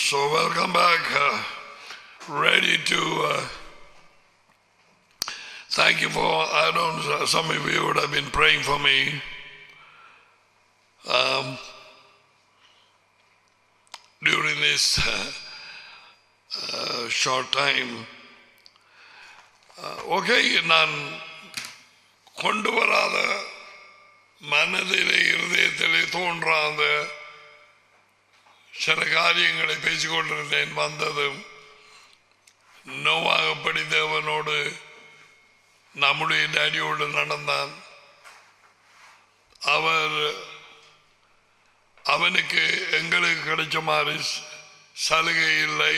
So welcome back. Ready to thank you for. I don't. Some of you would have been praying for me. During this short time. Okay, நான் கொண்டு வராத மனதிலே இருதயத்திலே தோன்றாத சில காரியங்களை பேசிக்கொண்டிருந்தேன். வந்ததும் நோவாகப்படி தேவனோடு நம்முடைய டேடியோடு நடந்தான். அவனுக்கு எங்களுக்கு கிடைச்ச மாதிரி சலுகை இல்லை,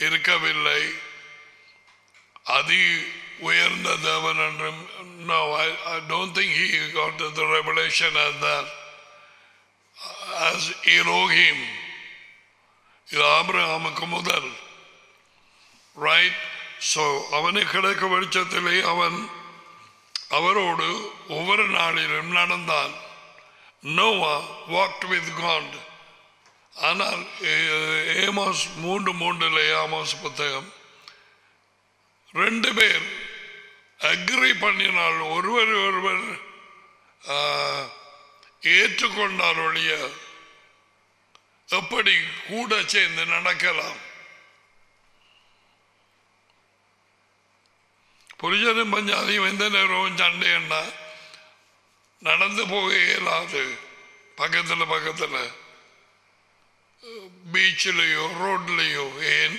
இருக்கவில்லை. அதி உயர்ந்த தேவன் என்றும் no, I don't think he got the revelation as that, as Elohim. இது ஆபிரகாமுக்கு முதல், ரைட்? ஸோ அவனுக்கு கிடைக்க வெளிச்சத்திலே அவரோடு ஒவ்வொரு நாளிலும் நடந்தான். Noah walked with God. ஆனால் ஏமோஸ் 3:3 ஆமோஸ் புத்தகம் 2 பேர் அக்ரி பண்ணினால் ஒருவர் ஏற்றுக்கொண்டார் ஒழிய எப்படி கூட சேர்ந்து நடக்கலாம்? புரிஜனும் பஞ்சாதியும் எந்த நேரமும் சண்டைன்னா நடந்து போக இயலாது. பக்கத்தில் பீச்சிலேயோ ரோட்லேயோ, ஏன்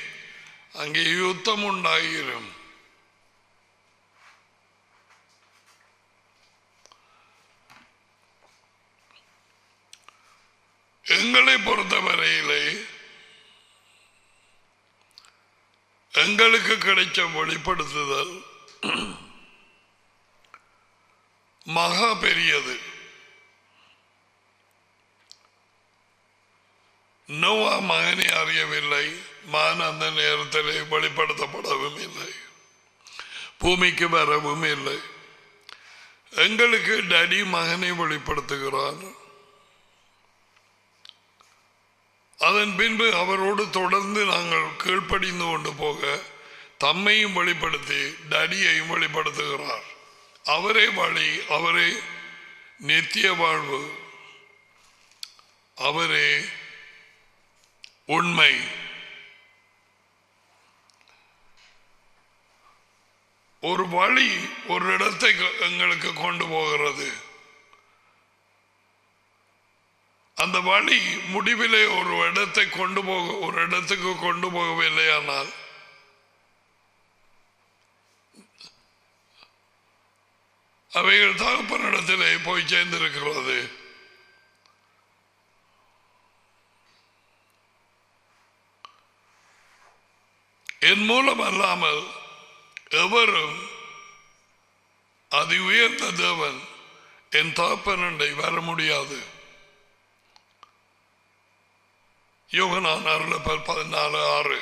அங்கே யுத்தம் உண்டாகிரும். எங்களை பொறுத்தவரையிலே எங்களுக்கு கிடைச்ச வெளிப்படுத்துதல் மகா பெரியது. நோவா மகனை அறியவில்லை. மகன் அந்த நேரத்தில் வெளிப்படுத்தப்படவும் இல்லை, பூமிக்கு வரவும் இல்லை. எங்களுக்கு டேடி மகனை வெளிப்படுத்துகிறார். அதன் பின்பு அவரோடு தொடர்ந்து நாங்கள் கீழ்ப்படிந்து கொண்டு போக தம்மையும் வெளிப்படுத்தி டேடியையும் வெளிப்படுத்துகிறார். அவரே வழி, அவரே நித்திய வாழ்வு, அவரே உண்மை. ஒரு வழி ஒரு இடத்தை எங்களுக்கு கொண்டு போகிறது. அந்த வழி முடிவிலே ஒரு இடத்துக்கு கொண்டு போகவில்லையானால் அவைகள் தகப்பனிடத்திலே போய் சேர்ந்திருக்கிறது. என் மூலம் அல்லாமல் எவரும் அதி உயர்ந்த தேவன் என் தகப்பனண்டை வர முடியாது. யோகனான் 14:6.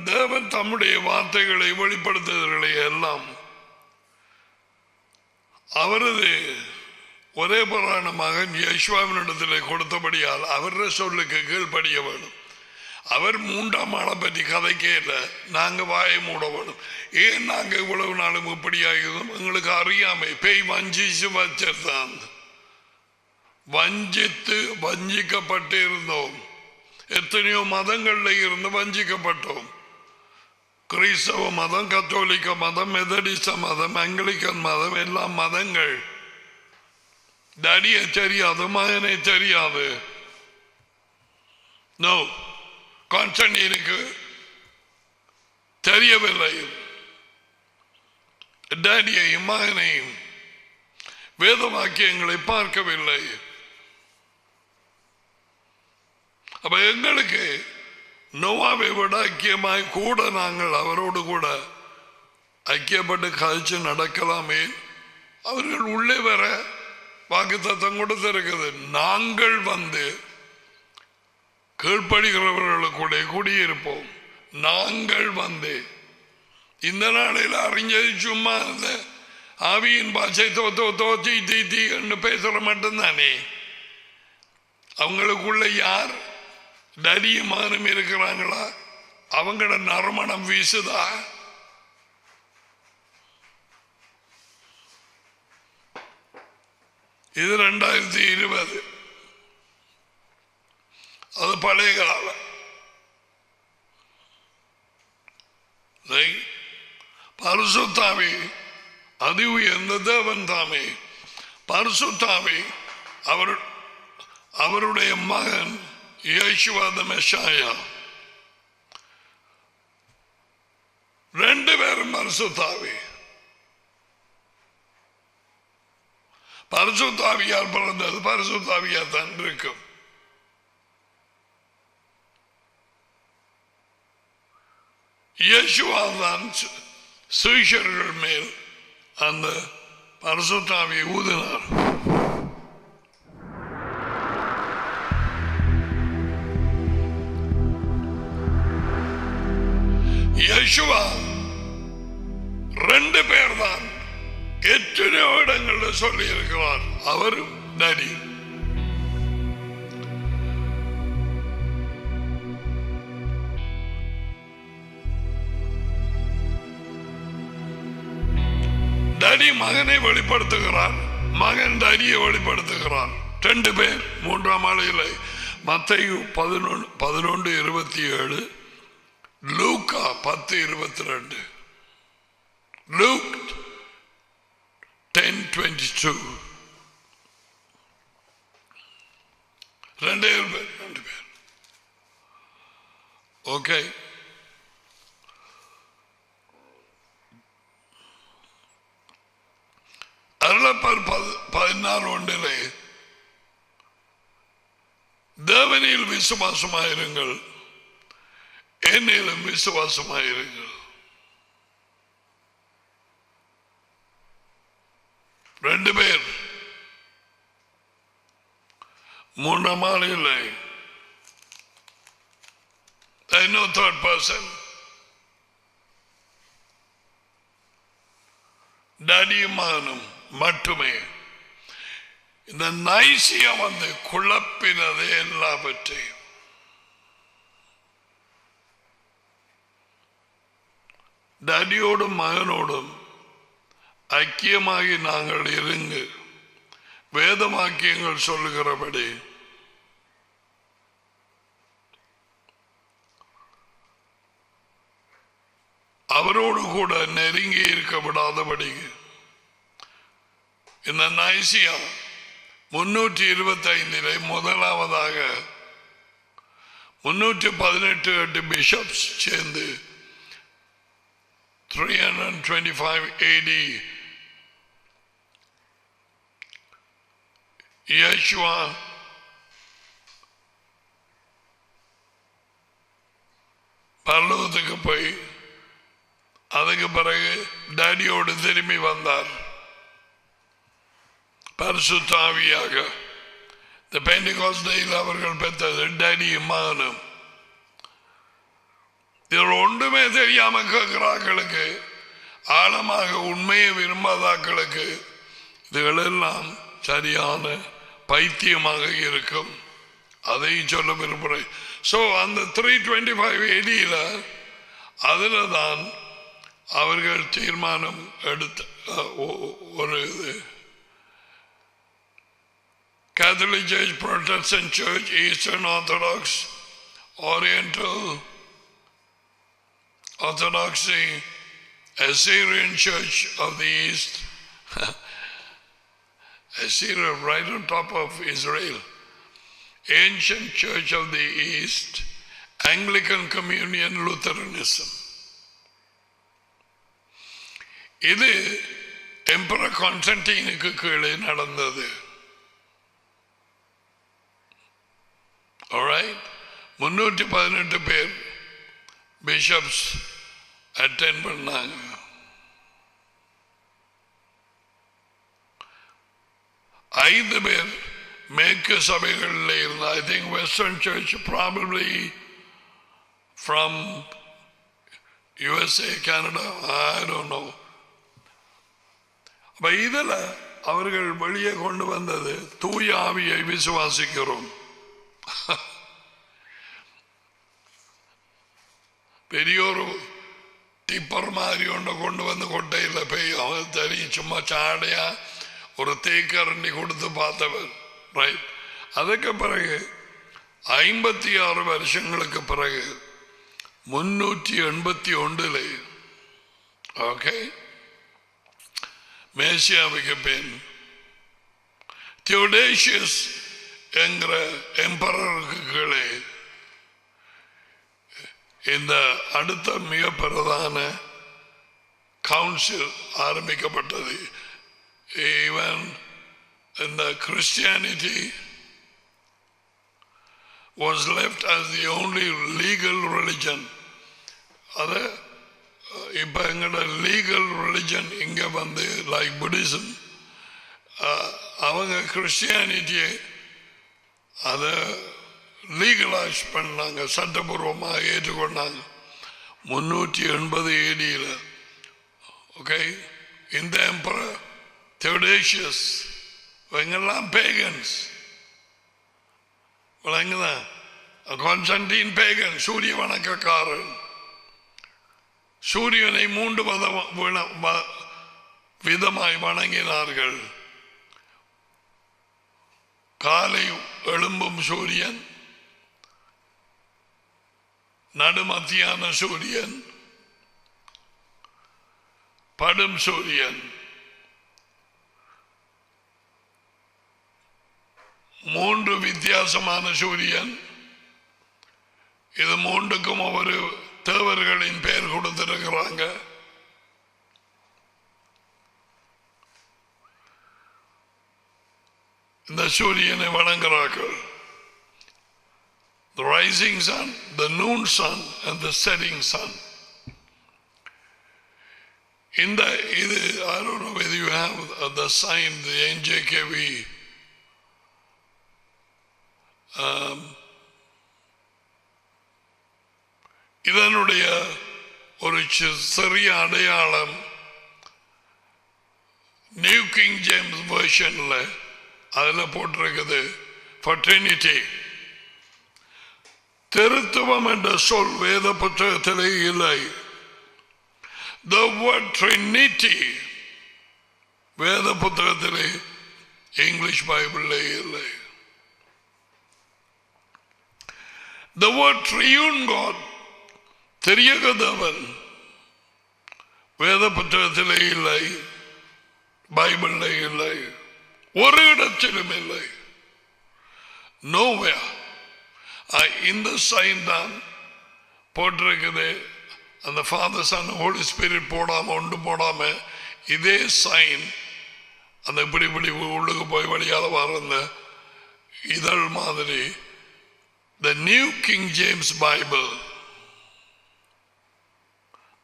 தேவன் தம்முடைய வார்த்தைகளை வெளிப்படுத்துதல்களை எல்லாம் அவரது ஒரே புறான மகன் யேசுவாவினிடத்தில் கொடுத்தபடியால் அவருடைய சொல்லுக்கு கீழ்ப்படிய வேணும். அவர் 3ஆம் ஆளை பற்றி கதைக்கே இல்லை. நாங்கள் வாயை மூட வேணும். ஏன் நாங்கள் இவ்வளவு நாளும் இப்படி ஆகியதும் எங்களுக்கு அறியாமை. பேய் வஞ்சிச்சு வச்சிருந்தான். வஞ்சிக்கப்பட்டு இருந்தோம். எத்தனையோ மதங்களில் இருந்து வஞ்சிக்கப்பட்டோம். கிறிஸ்தவ மதம், கத்தோலிக்க மதம், மெதடிச மதம், ஆங்கிலிக்கன் மதம், எல்லா மதங்கள். டேடியை தெரியாது, மகனை தெரியாது. நோ, கான்ஸ்டன்டினுக்கு தெரியவில்லை டேடியையும் மகனையும். வேத வாக்கியங்களை பார்க்கவில்லை. அப்ப எங்களுக்கு நோவாவை விட ஐக்கியமாய் கூட நாங்கள் அவரோடு கூட ஐக்கியப்பட்டு கழிச்சு நடக்கலாமே. அவர்கள் உள்ளே வர வாக்குத்தத்தம் கொடுத்திருக்குது. நாங்கள் வந்து கீழ்ப்படுகிறவர்களுக்கு குடியிருப்போம். நாங்கள் வந்து இந்த நாளில் அறிஞர் சும்மா ஆவியின் பாஷை தோச்சி தீ என்று பேசுற மட்டும்தானே. அவங்களுக்குள்ள யார் டரியமானும் இருக்கிறாங்களா? அவங்களோட நறுமணம் வீசுதா? இது 2020. அது பழைய காலம். பரிசுத்தாவி அதி உயர்ந்த தேவன் தாமே. பரிசுத்தாவி அவருடைய மகன் இயேசுவா மெஷாயா, ரெண்டு பேரும் பரிசுத்தாவி. பரிசுத்தாவியார் பிறந்தது பரிசுத்தாவியார் தான் இருக்கும். இயேசுவா தான் சீஷர்கள் மேல் அந்த பரிசுத்தாவியை ஊதினார். இயேசுவா ரெண்டு பேர் தான் எத்தனையோ இடங்களில் சொல்லி இருக்கிறார். அவரும் நடி. டடி மகனை வெளிப்படுத்துகிறார், மகன் டடியை வெளிப்படுத்துகிறார். ரெண்டு பேர். மூன்றாம் ஆளையில் மத்தேயு 11:27, லூக்கா 10:22, லூக் 10:22. ரெண்டு பேர். ஓகே. அருளப்பர் 16:1 தேவனில் விசுவாசமாயிருங்கள், என்னிலும் விசுவாசமாயிருங்கள். ரெண்டு பேர். மூன்றாம் ஆள் இல்லை. No third person. டடியுமானும் மட்டுமே. இந்த நைசியா வந்து குழப்பினது எல்லாவற்றையும். டடியோடும் மகனோடும் ஐக்கியமாகி நாங்கள் இருங்கு, வேதவாக்கியங்கள் சொல்லுகிறபடி அவரோடு கூட நெருங்கி இருக்க விடாதபடி இந்த நைசியா 325 முதலாவதாக 318 பிஷப்ஸ் சேர்ந்து 325 AD இயேசுவா பரலோகத்துக்கு போய் அதுக்கு பிறகு டாடியோடு திரும்பி வந்தார் பரிசுத்த ஆவியாக. இந்த பெந்தெகோஸ்தேயில் அவர்கள் பெற்றது டாடியும் மகனும். இதில் ஒன்றுமே தெரியாம கேட்கிறார்களுக்கு, ஆழமாக உண்மையை விரும்பாதாக்களுக்கு இதுகளெல்லாம் சரியான பைத்தியமாக இருக்கும். அதையும் சொல்ல விரும்புகிறேன். ஸோ அந்த 325 AD அதில் தான் அவர்கள் தீர்மானம் எடுத்த ஒரு Catholic Church, Protestant Church, Eastern Orthodox, Oriental Orthodoxy, Assyrian Church of the East, Assyria right on top of Israel, Ancient Church of the East, Anglican Communion, Lutheranism. இது எம்பரர் கான்ஸ்டன்டைனுக்கு கீழே நடந்தது. Alright, 318 பேர் பிஷப்ஸ் அட்டென்ட் பண்ணாங்க. ஐந்து பேர் மேற்கு சபைகளில் இருந்த, I think Western Church, probably from USA, Canada, I don't know. இதில் அவர்கள் வெளியே கொண்டு வந்தது தூய ஆவியை விசுவாசிக்கிறோம். பெரியோரு டிப்பர் மாதிரி ஒன்றை கொண்டு வந்து கொட்டையில் பெய்யும். அவன் தெரியும், சும்மா சாடையா ஒரு தேக்கரண்டி கொடுத்து பார்த்தவர். ரைட். அதுக்கு பிறகு 56 வருஷங்களுக்கு பிறகு 381 ஓகே மேசியாவுக்கு பின் தியோடேஷியஸ் என்கிற எம்பரருக்கு கீழே இந்த அடுத்த மிக பிரதான கவுன்சில் ஆரம்பிக்கப்பட்டது. ஈவன் இந்த Christianity was left as the only legal religion. அது இப்போ எங்களோட லீகல் ரிலிஜன் இங்கே வந்து லைக் புத்திசம், அவங்க கிறிஸ்டியானிட்டியை அதை லீகலைஸ் பண்ணாங்க, சட்டபூர்வமாக ஏற்றுக்கொண்டாங்க 380 AD. ஓகே. இந்த எம்பரர் தியோடேஷியஸ் இவங்கெல்லாம் பேகன்ஸ். விளங்குதான்? கான்ஸ்டன்டீன் பேகன், சூரிய வணக்கக்காரன். சூரியனை 3 விதமாய் வணங்கினார்கள். காலை எழும்பும் சூரியன், நடுமத்தியான சூரியன், படும் சூரியன். 3 வித்தியாசமான சூரியன். இது 3க்கும் ஒவ்வொரு தேவர்களின் பெயர் கொடுத்திருக்கிறாங்க. இந்த சூரியனை வணங்குகிறார்கள். The rising sun, the noon sun and the setting sun. இந்த இது I don't know whether you have the sign, the NJKV. இதனுடைய ஒரு சிறிய அடையாளம் நியூ கிங் ஜேம்ஸ் வெர்ஷன்ல அதில் போட்டிருக்குது ஃபர்டர்னிட்டி. திருத்துவம் என்ற சொல் வேத புத்தகத்திலே இல்லை. The word Trinity வேத புத்தகத்திலே இங்கிலீஷ் பைபிளிலே இல்லை. The word triune God, திரியக தேவன், வேத புத்தகத்திலே இல்லை, பைபிளிலே இல்லை, ஒரு இடத்திலும் இல்லை. Nowhere. இந்த சைன் தான் போட்டிருக்குது. அந்த ஃபாதர் சன் ஹோலி ஸ்பிரிட் போடாம ஒன்று போடாம இதே சைன் அந்த இப்படி இப்படி உள்ளுக்கு போய் வழியால வர இதழ் மாதிரி The New King James Bible,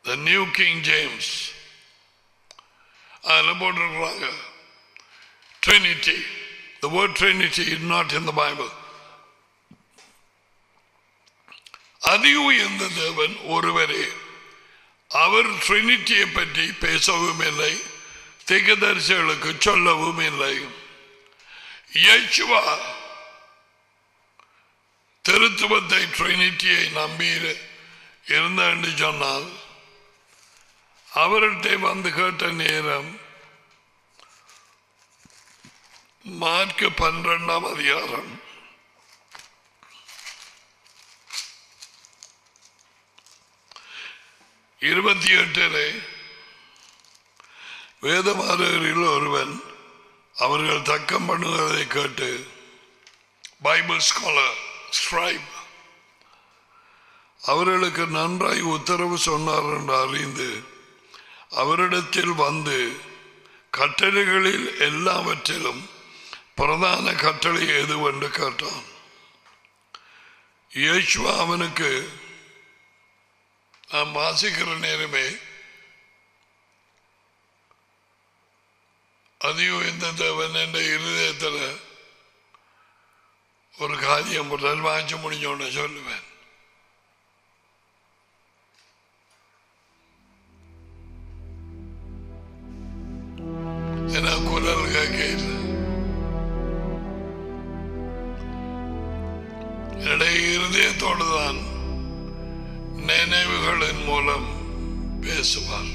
the New King James, அதில் போட்டிருக்கிறாங்க Trinity. The word Trinity is not in the Bible. அதி உயர்ந்த தேவன் ஒருவரே. அவர் ட்ரினிட்டியை பற்றி பேசவும் இல்லை, தீர்க்கதரிசிகளுக்கு சொல்லவும் இல்லை. யேசுவா திருத்துவத்தை ட்ரினிட்டியை நம்பி இருந்த என்று சொன்னால் அவர்கிட்ட வந்து கேட்ட நேரம் மார்க் 12ஆம் அதிகாரம் 28 வேதமாரரில் ஒருவன் அவர்கள் தக்கம் பண்ணுவதை கேட்டு பைபிள் ஸ்காலர் ஸ்கிரைப் அவர்களுக்கு நன்றாய் உத்தரவு சொன்னார் என்று அறிந்து அவரிடத்தில் வந்து கட்டளைகளில் எல்லாவற்றிலும் பிரதான கட்டளை எதுவென்று கேட்டான். இயேசுவா அவனுக்கு, நாம் வாசிக்கிற நேரமே அதிக இந்த தேவன் என்ற இருதயத்தில் ஒரு காரியம் வாய்ச்சி முடிஞ்சோன்னு சொல்லுவேன். என குரல் கேட்க இருதயத்தோடு தான் நினைவுகளின் மூலம் பேசுவார்.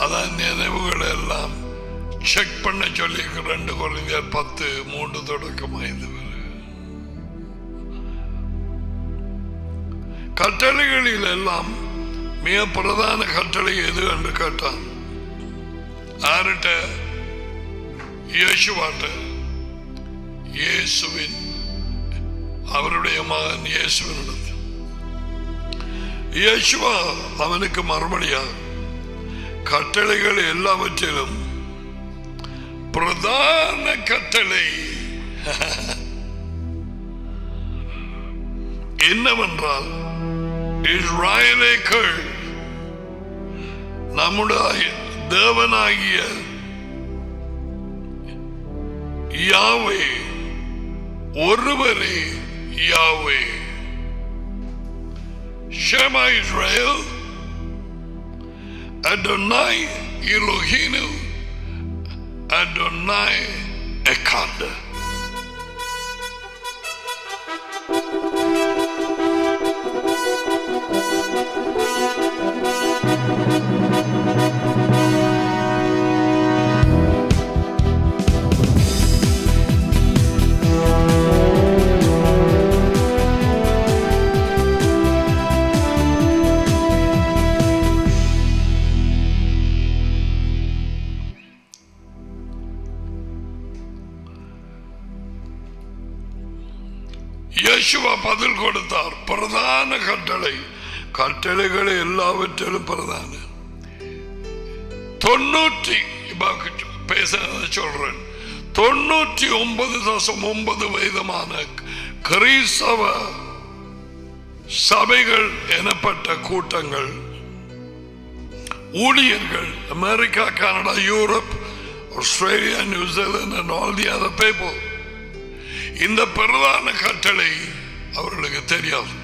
அதான் நினைவுகள் எல்லாம் செக் பண்ண சொல்லி 2 கொரிந்தியர் 10:3 தொடக்கமாக இது கட்டளைகளில் எல்லாம் மிக பிரதான கட்டளை எது என்று கேட்டான். யார்கிட்ட? இயேசுவாட்ட. இயேசுவின் அவருடைய மகன் இயேசுவினிடத்தில். இயேசுவா அவனுக்கு மறுபடியாக கட்டளைகள் எல்லாவற்றிலும் பிரதான கட்டளை என்னவென்றால், இஸ்ராயேலே கேள், நம்முடைய தேவனாகிய யாவே ஒருவரே யாவே. ஷேமா Israel, Adonai Eloheinu Adonai Echad. இயேசுவா பதில் கொடுத்தார். பிரதான கட்டளை, கட்டளைகள் எல்லாவற்றிலும் பிரதான 99.9% கிறிஸ்தவ சபைகள் எனப்பட்ட கூட்டங்கள், ஊழியர்கள், America, Canada, Europe, Australia, New Zealand and all the other people, இந்த பிரதான கட்டளை அவர்களுக்கு தெரியாது.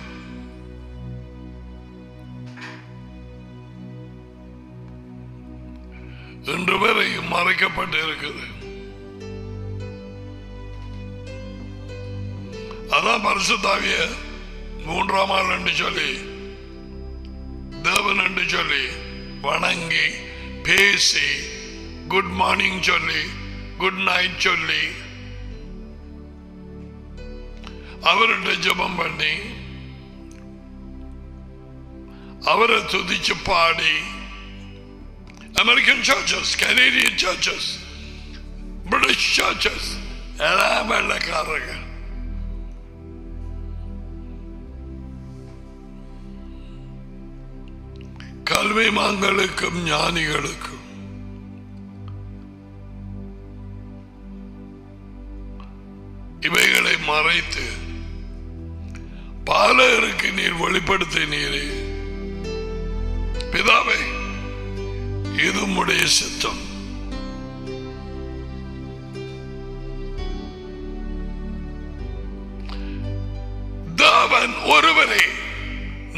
இன்று வரை மறைக்கப்பட்டு இருக்குது. அதான் பரிசுத்தாவிய 3ஆம் ஆள் என்று சொல்லி, தேவன் என்று சொல்லி வணங்கி பேசி, குட் மார்னிங் சொல்லி, குட் நைட் சொல்லி, அவர்கிட்ட ஜெபம் பண்ணி, அவரை துதிச்சு பாடி, American churches, Canadian churches, British churches எல்லாம் வெள்ளக்காரங்க. கல்விமான்களுக்கும் ஞானிகளுக்கும் இவைகளை மறைத்து பாலகருக்கு நீர் வெளிப்படுத்தினீரே. பிதாவே, இது உம்முடைய சித்தம். தேவன் ஒருவரே.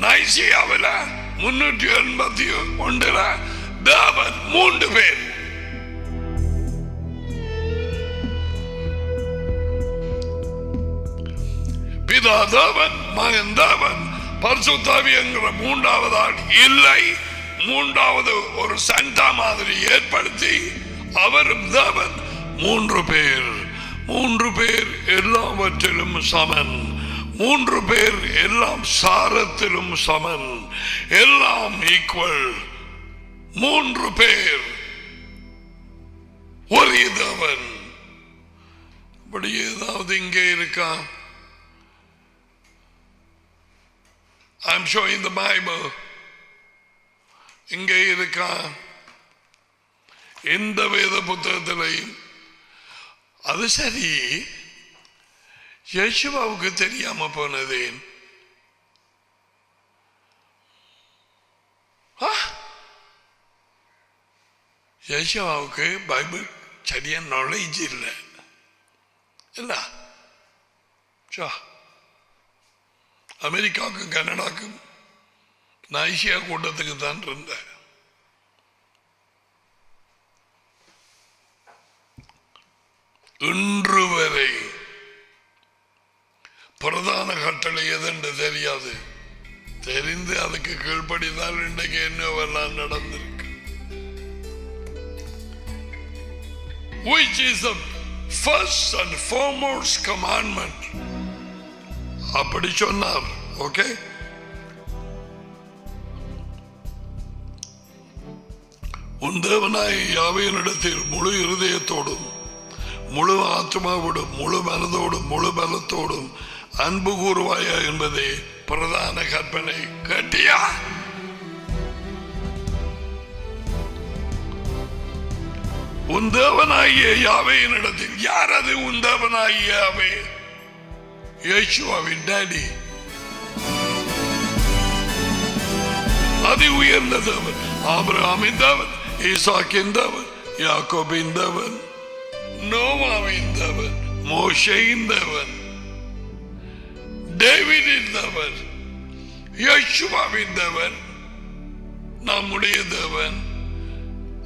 நைசியாவில 381 தேவன் 3 பேர். பிதா தேவன், மகன் தேவன், பரிசுத்தாவி என்கிற 3வது ஆள் இல்லை. 3வது ஒரு சண்டா மாதிரி ஏற்படுத்தி அவரும் தேவன். 3 பேர். 3 பேர் எல்லாவற்றிலும் சமன். 3 பேர் எல்லாம் சாரத்திலும் சமன். எல்லாம் ஈக்குவல். 3 பேர் ஒரே தேவன். அப்படி ஏதாவது இங்கே இருக்கா? I'm showing the Bible. இங்கே இருக்கா? எந்த வேத புத்தகத்திலையும்? அது சரி, யேசுவாவுக்கு தெரியாம போனது. யேசுவாவுக்கு பைபிள் சரியா நாலேஜ் இல்லை. இல்ல, அமெரிக்காவுக்கும் கனடாக்கும் நைசியா கூட்டத்துக்கு தான் இருந்த. இன்று வரை கட்டளை எதுன்னு தெரியாது. தெரிந்து அதுக்கு கீழ்ப்படிதான் இன்றைக்கு என்னவெல்லாம் நடந்திருக்கு. Which is the first and foremost commandment. அப்படி சொன்னார். ஓகே, உன் தேவனாய் யாவையினிடத்தில் முழு இருதயத்தோடும் முழு ஆத்மாவோடும் முழு மனதோடும் முழு பலத்தோடும் அன்பு கூறுவாயா என்பதே பிரதான கற்பனை. கேட்டியா? உன் தேவனாகிய யாவையினிடத்தில். யார் அது உன் தேவனாகிய யாவே? யேசுவாவின் டாடி, அதி உயர்ந்த தேவன், ஆபிரகாமின் தேவன், ஈசாக்கின் தேவன், யாக்கோபின் தேவன், நோவாவின் தேவன், மோசேயின் தேவன், டேவிடின் தேவன், யேசுவாவின் தேவன், நம்முடைய தேவன்,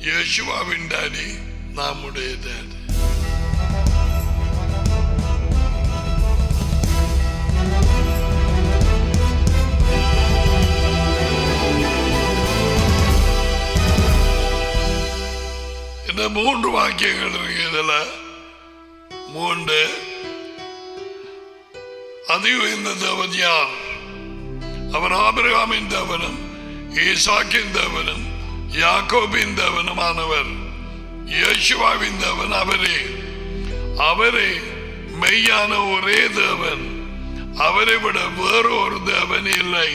யேசுவாவின் டாடி, நம்முடைய டாடி. இந்த 3 வாக்கியங்கள் இருக்கு. இதுல 3 அதிக தேவன் யார்? அவர் ஆபிரகாமின் தேவனும் ஈசாக்கின் தேவனும் யாக்கோபின் தேவனுமானவர். யேசுவாவின் தேவன் அவரே. அவரே மெய்யான ஒரே தேவன். அவரை விட வேறொரு தேவன் இல்லை.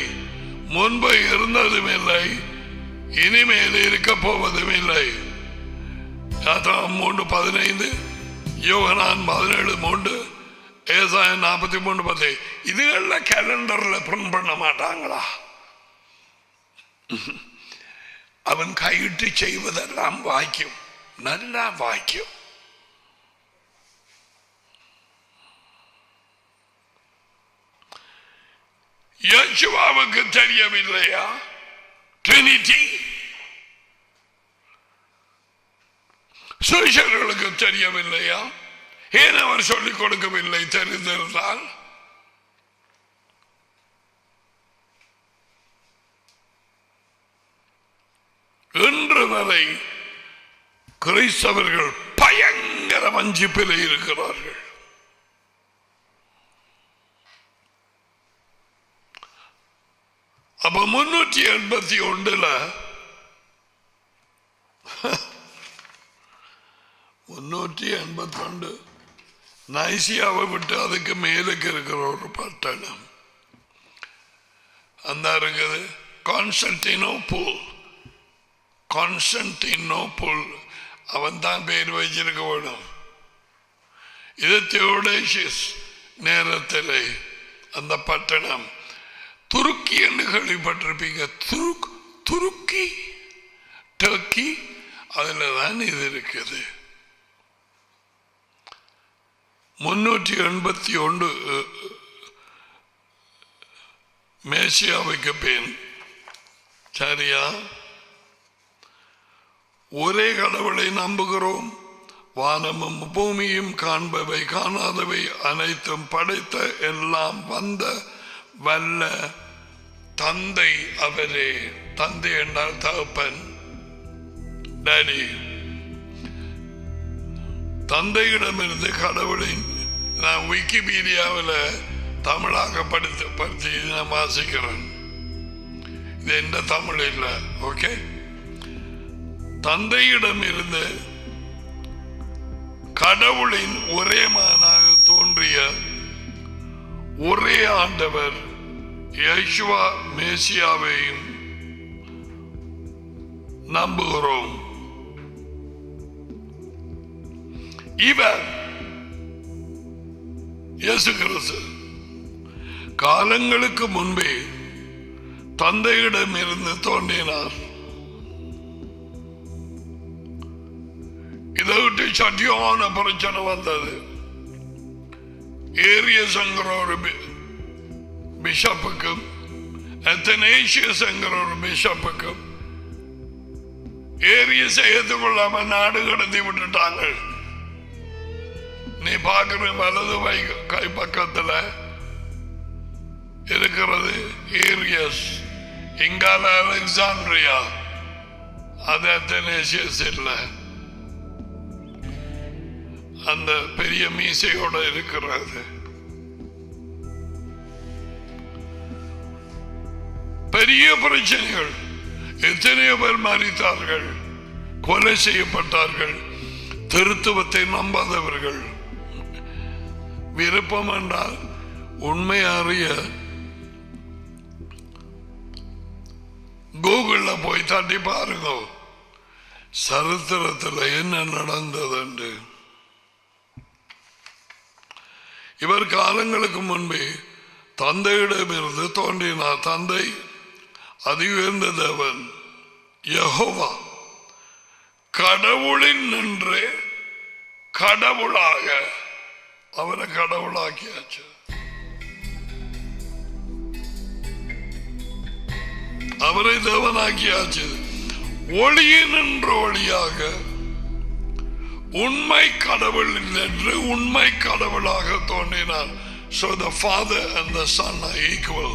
முன்பு இருந்ததும் இல்லை, இனிமேல் இருக்க போவதும் இல்லை. 3:15, யோகனான் 17:3, ஏசாயன் 43:10. இதுகள்ல கேலண்டர்ல பிரிண்ட் பண்ண மாட்டாங்களா? அவன் கையிட்டு செய்வதெல்லாம் வாக்கியம், நல்ல வாக்கியம். யேசுவாவுக்கு தெரியவில்லையா ட்ரினிட்டி? சீஷர்களுக்கு தெரியவில்லையா? ஏன் அவர் சொல்லிக் கொடுக்கவில்லை? தெரிந்திருந்தால் இன்று வரை கிறிஸ்தவர்கள் பயங்கர வஞ்சிப்பில் இருக்கிறார்கள். அப்ப 381 382 நைசியாவை விட்டு அதுக்கு மேலுக்கு இருக்கிற ஒரு பட்டணம் அந்த இருக்குது கான்ஸ்டன்டினோபிள். கான்ஸ்டன்டினோபிள் அவன் தான் பேர் வச்சிருக்க வேணும். இது தியோடேசியஸ் நேரத்தில் அந்த பட்டணம் துருக்கி என்று கேள்விப்பட்டிருப்பீங்க. துருக்கி டர்க்கி, அதில் தான் இது இருக்குது. 381 மேசியாவுக்கு பின். சரியா? ஒரே கடவுளை நம்புகிறோம். வானமும் பூமியும் காண்பவை காணாதவை அனைத்தும் படைத்த எல்லாம் வந்த வல்ல தந்தை அவரே. தந்தை என்றால் தகப்பன், டாடி. தந்தையிடமிருந்து கடவுளின், நான் விக்கிபீடியாவில் தமிழாக படித்து நான் வாசிக்கிறேன். இது எந்த தமிழ் இல்லை. ஓகே, தந்தையிடம் இருந்து கடவுளின் ஒரே மகனாக தோன்றிய ஒரே ஆண்டவர் யேசுவா மேசியாவையும் நம்புகிறோம். இவர் இயேசு கிறிஸ்து காலங்களுக்கு முன்பே தந்தையிடம் இருந்து தோன்றினார். இதை விட்டு சட்டியான பிரச்சனை வந்தது. ஏரியஸ் என்கிற ஒரு பிஷப்புக்கும் அத்தனேசியஸ் என்கிற ஒரு பிஷப்புக்கும் ஏரியஸை ஏற்றுக்கொள்ளாம நாடு கடத்தி விட்டுட்டாங்க. நீ பார்க்கிற வலது கை பக்கத்தில் இருக்கிறது ஏரியஸ், இங்கால அலெக்சாண்ட்ரியா, அது அத்தனேசியஸ் இல்லை, அந்த பெரிய மீசையோட இருக்கிறது. பெரிய பிரச்சனைகள், எத்தனையோ பேர் மரித்தார்கள், கொலை செய்யப்பட்டார்கள், திருத்துவத்தை நம்பாதவர்கள். விருப்பம் என்றால் உண்மை அறிய கூகுள்ல போய் தட்டி பாருங்க, சரித்திரத்தில் என்ன நடந்தது என்று. இவர் காலங்களுக்கு முன்பே தந்தையிடமிருந்து தோன்றினார். தந்தை அதி உயர்ந்த தேவன் யெகோவா, கடவுளின் நின்று கடவுளாக அவரை கடவுளாக்கியாச்சு. அவரை தேவனாக்கியாச்சு. ஒளியின் நின்று ஒளியாக, உண்மை கடவுள் என்று உண்மை கடவுளாக தோன்றினார். So the Father and the Son are equal.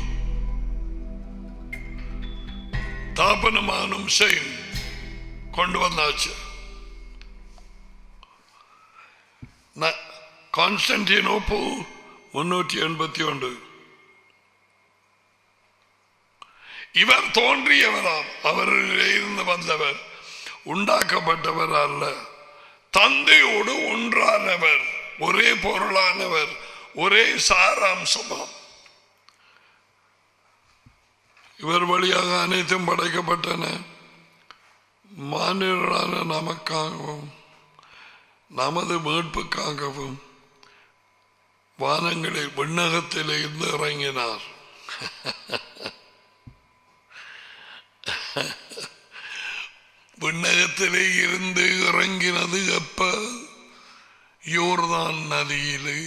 தாப்பனமானும் செய்யும் கொண்டு வந்தாச்சு. கான்ஸ்டன்டினோப்பிள் 381. இவர் தோன்றியவராம், அவரிலே இருந்து வந்தவர், உண்டாக்கப்பட்டவர் அல்ல. தந்தையோடு ஒன்றானவர், ஒரே பொருளானவர், ஒரே சாராம்சமாம். இவர் வழியாக அனைத்தும் படைக்கப்பட்டன. மாநிலரான நமக்காகவும் நமது மீட்புக்காகவும் வானங்களில் விண்ணகத்திலே இருந்து இறங்கினார். விண்ணகத்திலே இருந்து இறங்கினது எப்ப? யோர்தான் நதியிலே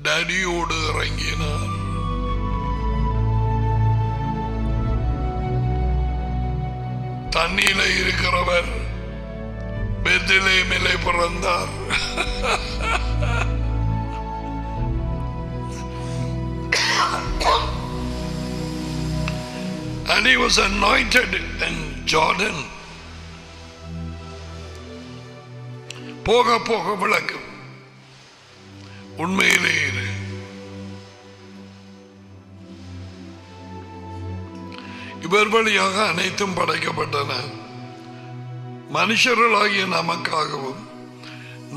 டடியோடு இறங்கினார். தண்ணியில இருக்கிறவர் பெத்லெஹேமிலே பிறந்தார். And he was anointed in Jordan. போக போக விளக்கும். உண்மையிலே இவர் வழியாக அனைத்தும் படைக்கப்பட்டன. மனுஷர்களாகிய நமக்காகவும்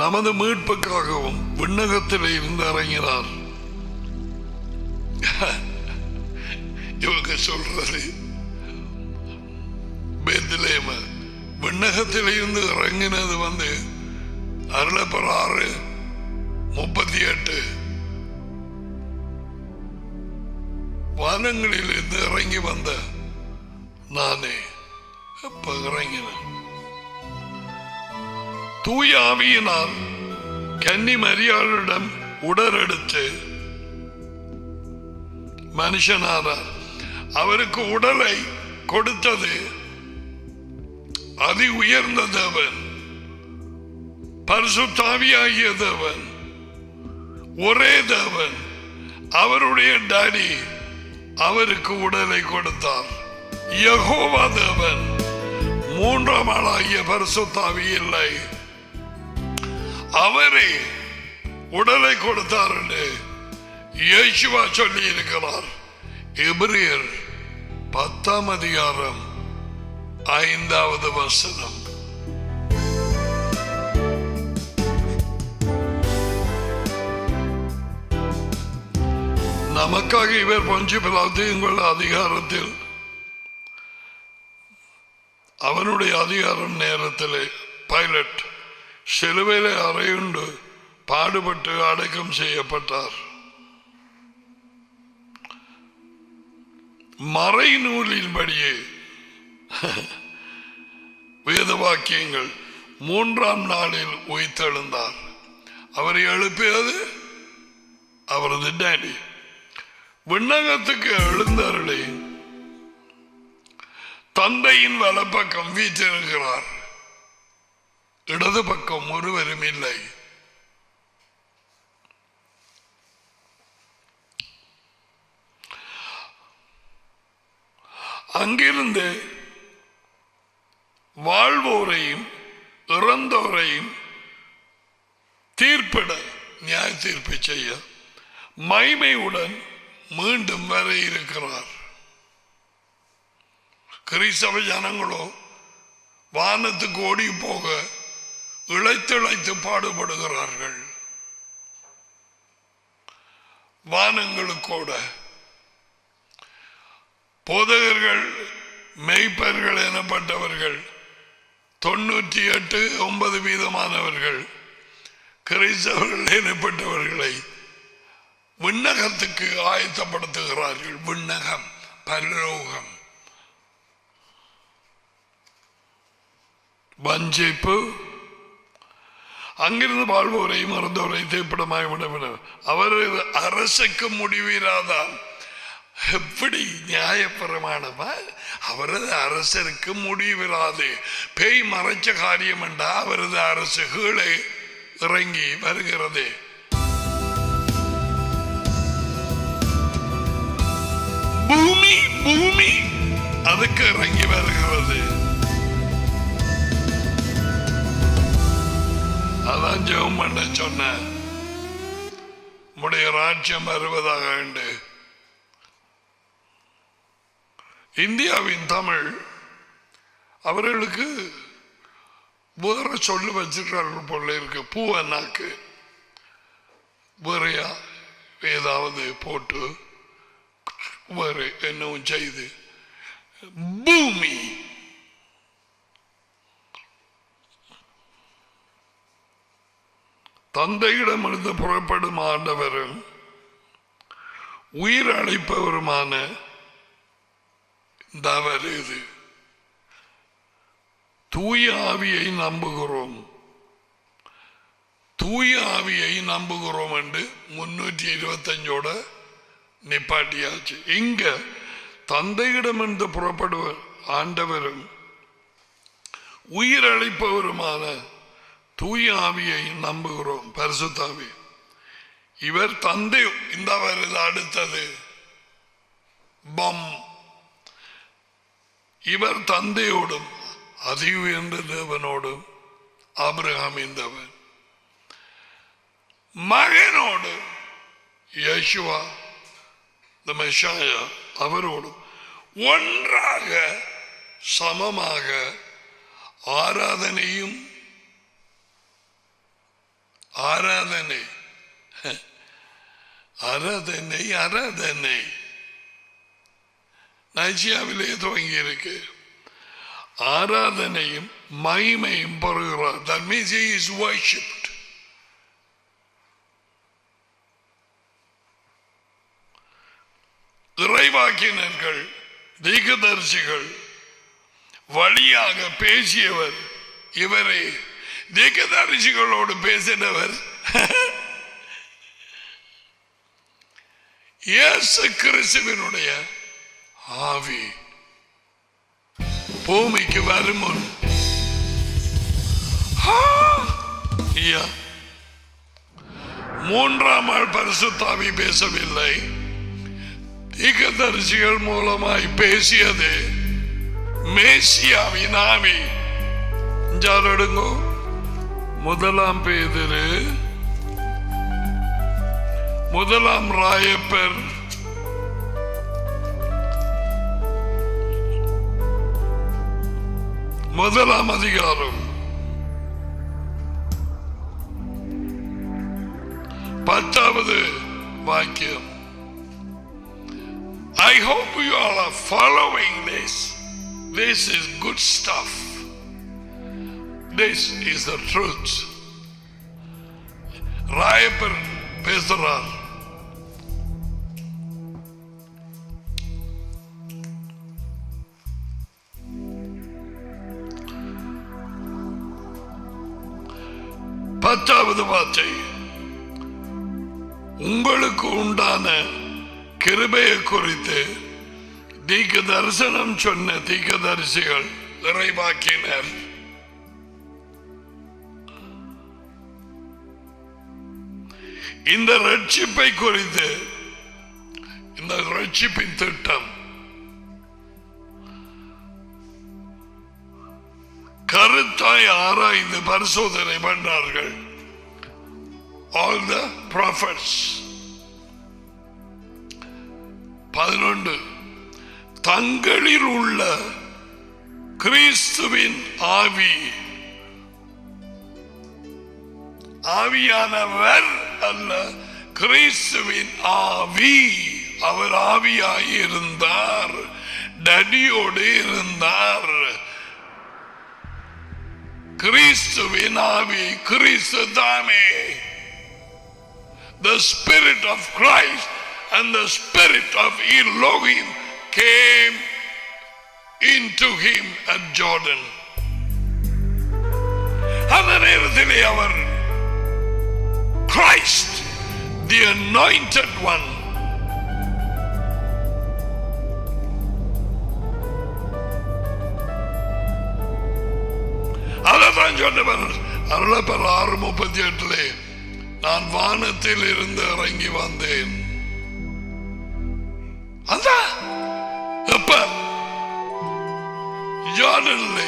நமது மீட்புக்காகவும் விண்ணகத்தில் இருந்து இறங்கினார். இவங்க சொல்றது பெத்லெஹேம் விண்ணகத்தில் இருந்து இறங்கினது அருளப்பர் 6:38 வானங்களில் இருந்து இறங்கி வந்த நானே எப்ப இறங்கினேன். தூய ஆவியினால் கன்னி மரியாளிடம் உடலெடுத்து மனுஷனானார். அவருக்கு உடலை கொடுத்தது அதி உயர்ந்த தேவன், பரிசுத்த ஆவியாகிய தேவன், ஒரே தேவன். அவருடைய டாடி அவருக்கு உடலை கொடுத்தார். யெகோவா தேவன், மூன்றாம் ஆளாகிய பரிசுத்த ஆவி இல்லை, அவரே உடலை கொடுத்தார் என்று இயேசுவா சொல்லி இருக்கிறார். எபிரேயர் 10:5. நமக்காக இவர் பொஞ்சு பிலாத்துவின் அதிகாரத்தில், அவனுடைய அதிகாரம் நேரத்திலே பைலட் சிலுவையிலே அறையுண்டு பாடுபட்டு அடக்கம் செய்யப்பட்டார். மறை நூலின்படியே வேத வாக்கியங்கள் 3ஆம் நாளில் உயிர்த்தெழுந்தார். அவரை எழுப்பியது அவரது டாடி. விண்ணகத்துக்கு எழுந்தார்களே, தந்தையின் வலப்பக்கம் வீற்றிருக்கிறார், இடது பக்கம் ஒருவரும் இல்லை. அங்கிருந்து வாழ்வோரையும் இறந்தோரையும் தீர்ப்பிட நியாய தீர்ப்பு செய்ய மகிமையுடன் மீண்டும் வர இருக்கிறார். கிறிஸ்தவ ஜனங்களோ வானத்துக்கு ஓடி போக இழைத்து பாடுபடுகிறார்கள். வானங்களுக்கூட போதகர்கள் மெய்ப்பர்கள் எனப்பட்டவர்கள் 98-9% கிறிஸ்தவர்கள் எனப்பட்டவர்களை விண்ணகத்துக்கு ஆயத்தப்படுத்துகிறார்கள். விண்ணகம், பரலோகம், வஞ்சிப்பு. அங்கிருந்து வாழ்வோரையும் மறந்தவரை தீர்ப்பிடமாய் விட அவரது அரசுக்கு முடிவீராதான். எப்படி நியாயப்பிரமாணமா அவரது அரசருக்கு முடிவிராது. பேய் மறைச்ச காரியம் என்றா அவரது அரசு கீழே இறங்கி வருகிறது. பூமி பூமி அதுக்கு இறங்கி வருகிறது. அதான் ஜெபம் பண்ண சொன்ன உடைய ராஜ்யம் வருவதாக உண்டு. இந்தியாவின் தமிழ் அவர்களுக்கு வேற சொல்லு வச்சிருக்கார்கள் போல இருக்கு. பூவனாக்கு வேறையா ஏதாவது போட்டு வேறு என்னவும் செய்து பூமி தந்தையிடமிருந்து புறப்படும் ஆண்டவரும் உயிர் அளிப்பவருமான தவறு இது. தூய ஆவியை நம்புகிறோம். தூய ஆவியை நம்புகிறோம் என்று 325 நிப்பாட்டியாச்சு. இங்க தந்தையிடமிருந்து புறப்படுவர் ஆண்டவரும் உயிர் அளிப்பவருமான தூய ஆவியை நம்புகிறோம். பரிசுத்தாவி இவர் தந்தை. இந்த வருது அடுத்தது பம். இவர் தந்தையோடும் அதி உயர்ந்த தேவனோடும் ஆபிரகாமின் தேவன் மகனோடு யேசுவா தி மெஷாயா அவரோடும் ஒன்றாக சமமாக ஆராதனை நைஜியாவிலே துவங்கி இருக்கு. ஆராதனையும் மகிமையும் பெறுகிறார். That means he is worshipped. இறைவாக்கினர்கள் தீர்க்கதரிசிகள் வழியாக பேசியவர் இவரே. தீர்க்கதரிசிகளோடு பேசினவர் இயேசு கிறிஸ்துவினுடைய ஆவி பூமிக்கு வரும் முன் மூன்றாம் ஆள் பரிசுத்தாவி பேசவில்லை. தீர்க்கதரிசிகள் மூலமாய் பேசியது மேசியாவின் ஆவி. எடுங்கோ 1 பேதுரு 1 ராயப்பர் 1 அதிகாரம் 10வது வாக்கியம். I hope you all are following this. This is good stuff. This is the truth. Rayappar பேசுறார். பத்தாவது வார்த்தை. உங்களுக்கு உண்டான கிருபையை குறித்து தீர்க்க தரிசனம் சொன்ன தீர்க்கதரிசிகள் இறைவாக்கினர் இந்த ரட்சிப்பை குறித்து, இந்த ரட்சிப்பின் திட்டம் கருத்தாய் ஆராய்ந்து பரிசோதனை பண்ணார்கள். All the prophets. 11 தங்களில் உள்ள கிறிஸ்துவின் ஆவி, ஆவியானவர் அல்ல, கிறிஸ்துவின் ஆவி. அவர் ஆவியாய் இருந்தார், டடியோடு இருந்தார். கிறிஸ்துவின் ஆவி, கிறிஸ்து தாமே. The Spirit of Christ and the Spirit of Elohim came into him at Jordan. அந்த நேரத்திலே அவர் Christ, the anointed one, அதான் சொன்னவர். அருளப்பர் 6:38 நான் வானத்தில் இருந்து இறங்கி வந்தேன். அதான் எப்ப ஜார்டன்ல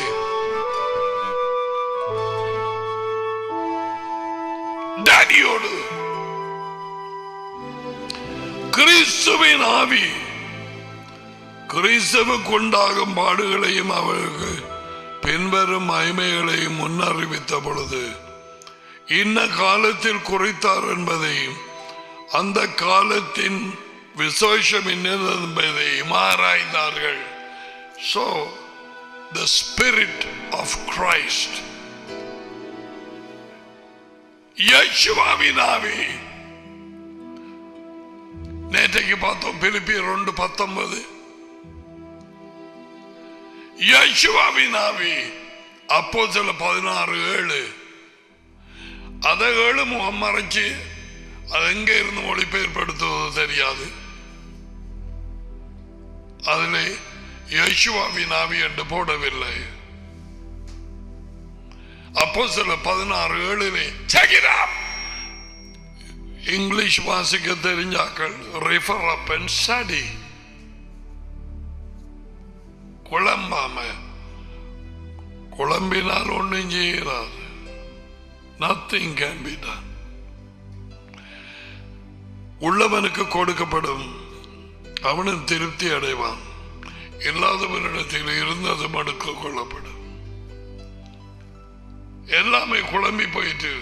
டாடியோடு கிறிஸ்துவின் ஆவி. கிறிஸ்துவுக்கு உண்டாகும் பாடுகளையும் அவருக்கு பின்வரும் மகிமைகளையும் முன்னறிவித்த பொழுது இன்ன காலத்தில் குறித்தார் என்பதையும் அந்த காலத்தின் விசேஷம் என்னது என்பதையும் ஆராய்ந்தார்கள். So the Spirit of Christ, யேசுவின் ஆவி. நேற்றைக்கு பார்த்தோம் பிலிப்பியர் 2:19. யேசுவின் ஆவி. அப்போஸ்தலர் 16:7. அதை 7 முகம் மறைச்சு அது எங்க இருந்து மொழிபெயர்ப்படுத்துவது தெரியாது. அதிலே யேசுவின் ஆவி என்று போடவில்லை. அப்போஸ்தலர் 16:7 check it up. இங்கிலீஷ் வாசிக்க தெரிஞ்சாக்கள் refer up and study. குழம்பாம, குழம்பினால் ஒன்றும் செய்யறாது. Nothing can be done. உள்ளவனுக்கு கொடுக்கப்படும், அவனும் திருப்தி அடைவான். இல்லாதவனிடத்தில் இருந்தது மடுக்க கொள்ளப்படும். எல்லாமே குழம்பி போயிட்டு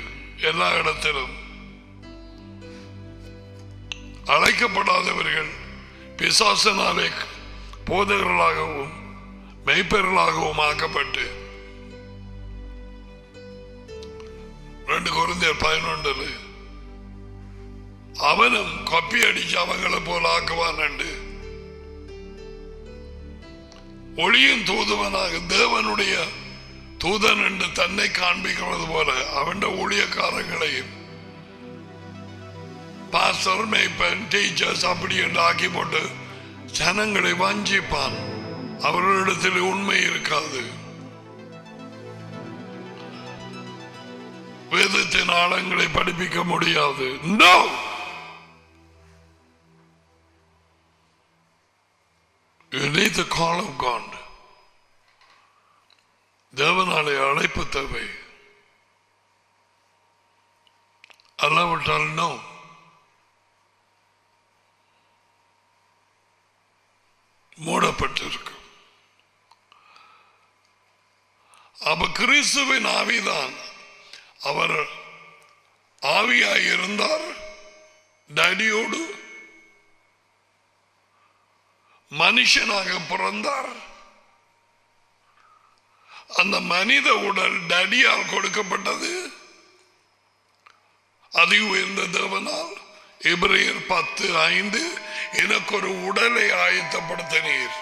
எல்லா இடத்திலும் அழைக்கப்படாதவர்கள் பிசாசனாலே போதகர்களாகவும் மெய்ப்பெறலாகவும் ஆக்கப்பட்டு 2 கொரிந்தியர் 11 அவனும் கொப்பி அடிச்சு அவங்களை போல ஆக்குவான் என்று ஒளியின் தூதுவனாக தேவனுடைய தூதன் என்று தன்னை காண்பிக்கிறது போல அவன் ஊழியக்காரங்களையும் பாஸ்டர், மேய்ப்பன், டீச்சர்ஸ் அப்படி என்று ஆக்கி போட்டு ஜனங்களை வஞ்சிப்பான். அவர்களிடத்தில் உண்மை இருக்காது. வேதத்தின் ஆழங்களை படிப்பிக்க முடியாது. No! You need the call of God. தேவனாலே அழைப்பு தேவை. அல்லாவிட்டால் நோ. மூடப்பட்டிருக்கு. அப்ப கிறிஸ்துவின் ஆவிதான். அவர் ஆவியாய் இருந்தார், டடியோடு மனுஷனாக பிறந்தார். அந்த மனித உடல் டடியால் கொடுக்கப்பட்டது, அதி உயர்ந்த தேவனால். எபிரேயர் 10:5 எனக்கு ஒரு உடலை ஆயத்தப்படுத்தினீர்.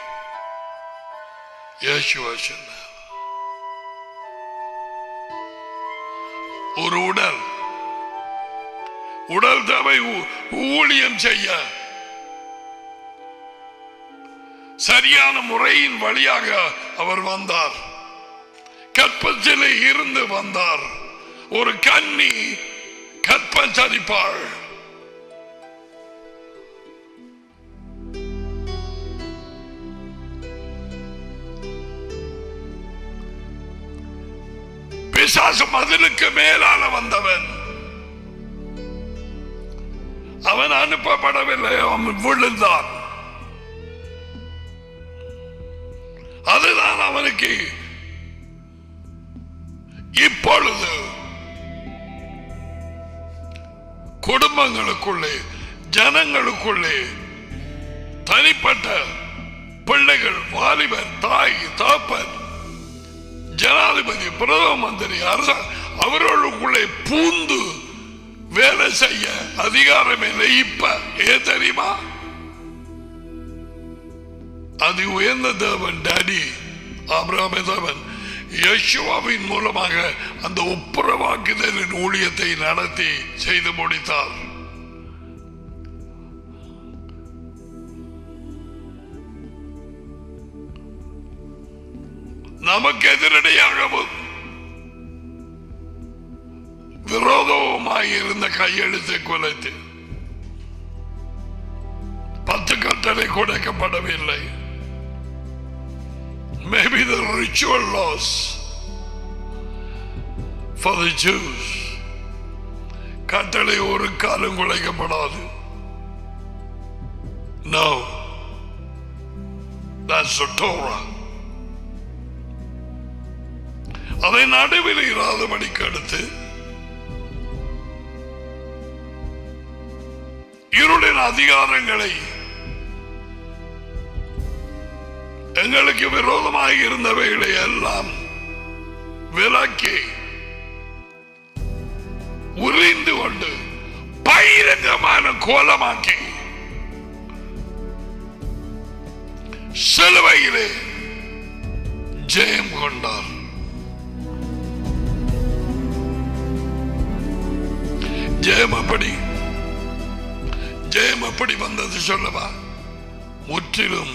யேசுவா சொன்னார். ஒரு உடல் தேவை ஊழியம் செய்ய. சரியான முறையின் வழியாக அவர் வந்தார். கற்பத்திலே இருந்து வந்தார். ஒரு கன்னி கற்பச்சரிப்பாள். பிசாசு மதிலுக்கு மேலால வந்தவன். அவன் அனுப்பப்படவில்லை, அவன் விழுந்தான். அதுதான் அவனுக்கு இப்பொழுது குடும்பங்களுக்குள்ளே, ஜனங்களுக்குள்ளே, தனிப்பட்ட பிள்ளைகள், வாலிபர், தாய், தாப்பன், ஜனாதிபதி, பிரதம மந்திரி, அவர்களுக்குள்ளே பூந்து வேலை செய்ய அதிகாரம் இல்லை. இப்ப ஏன் தெரியுமா? அது உயர்ந்த தேவன் டாடி ஆபிரகாம் தேவன் யெகோவாவின் மூலமாக அந்த ஒப்புரவாக்குதலின் ஊழியத்தை நடத்தி செய்து முடித்தார். நமக்கு எதிரடியாகவும் விரோதவுமாய் இருந்த கையெழுத்தை குலைத்து 10 கட்டளை கொடுக்கப்படவில்லை. Maybe the ritual laws for the Jews. கட்டளை ஒரு காலம் குலைக்கப்படாது. No, that's the Torah. அதை நடுவில் இராதபடிக்கு அடுத்து இருளின் அதிகாரங்களை, எங்களுக்கு விரோதமாக இருந்தவைகளை எல்லாம் விலக்கி உறிந்து கொண்டு பகிரங்கமான கோலமாக்கி சிலுவையிலே ஜெயம் கொண்டார். ஜெயம் எப்படி வந்தது சொல்லவா? முற்றிலும்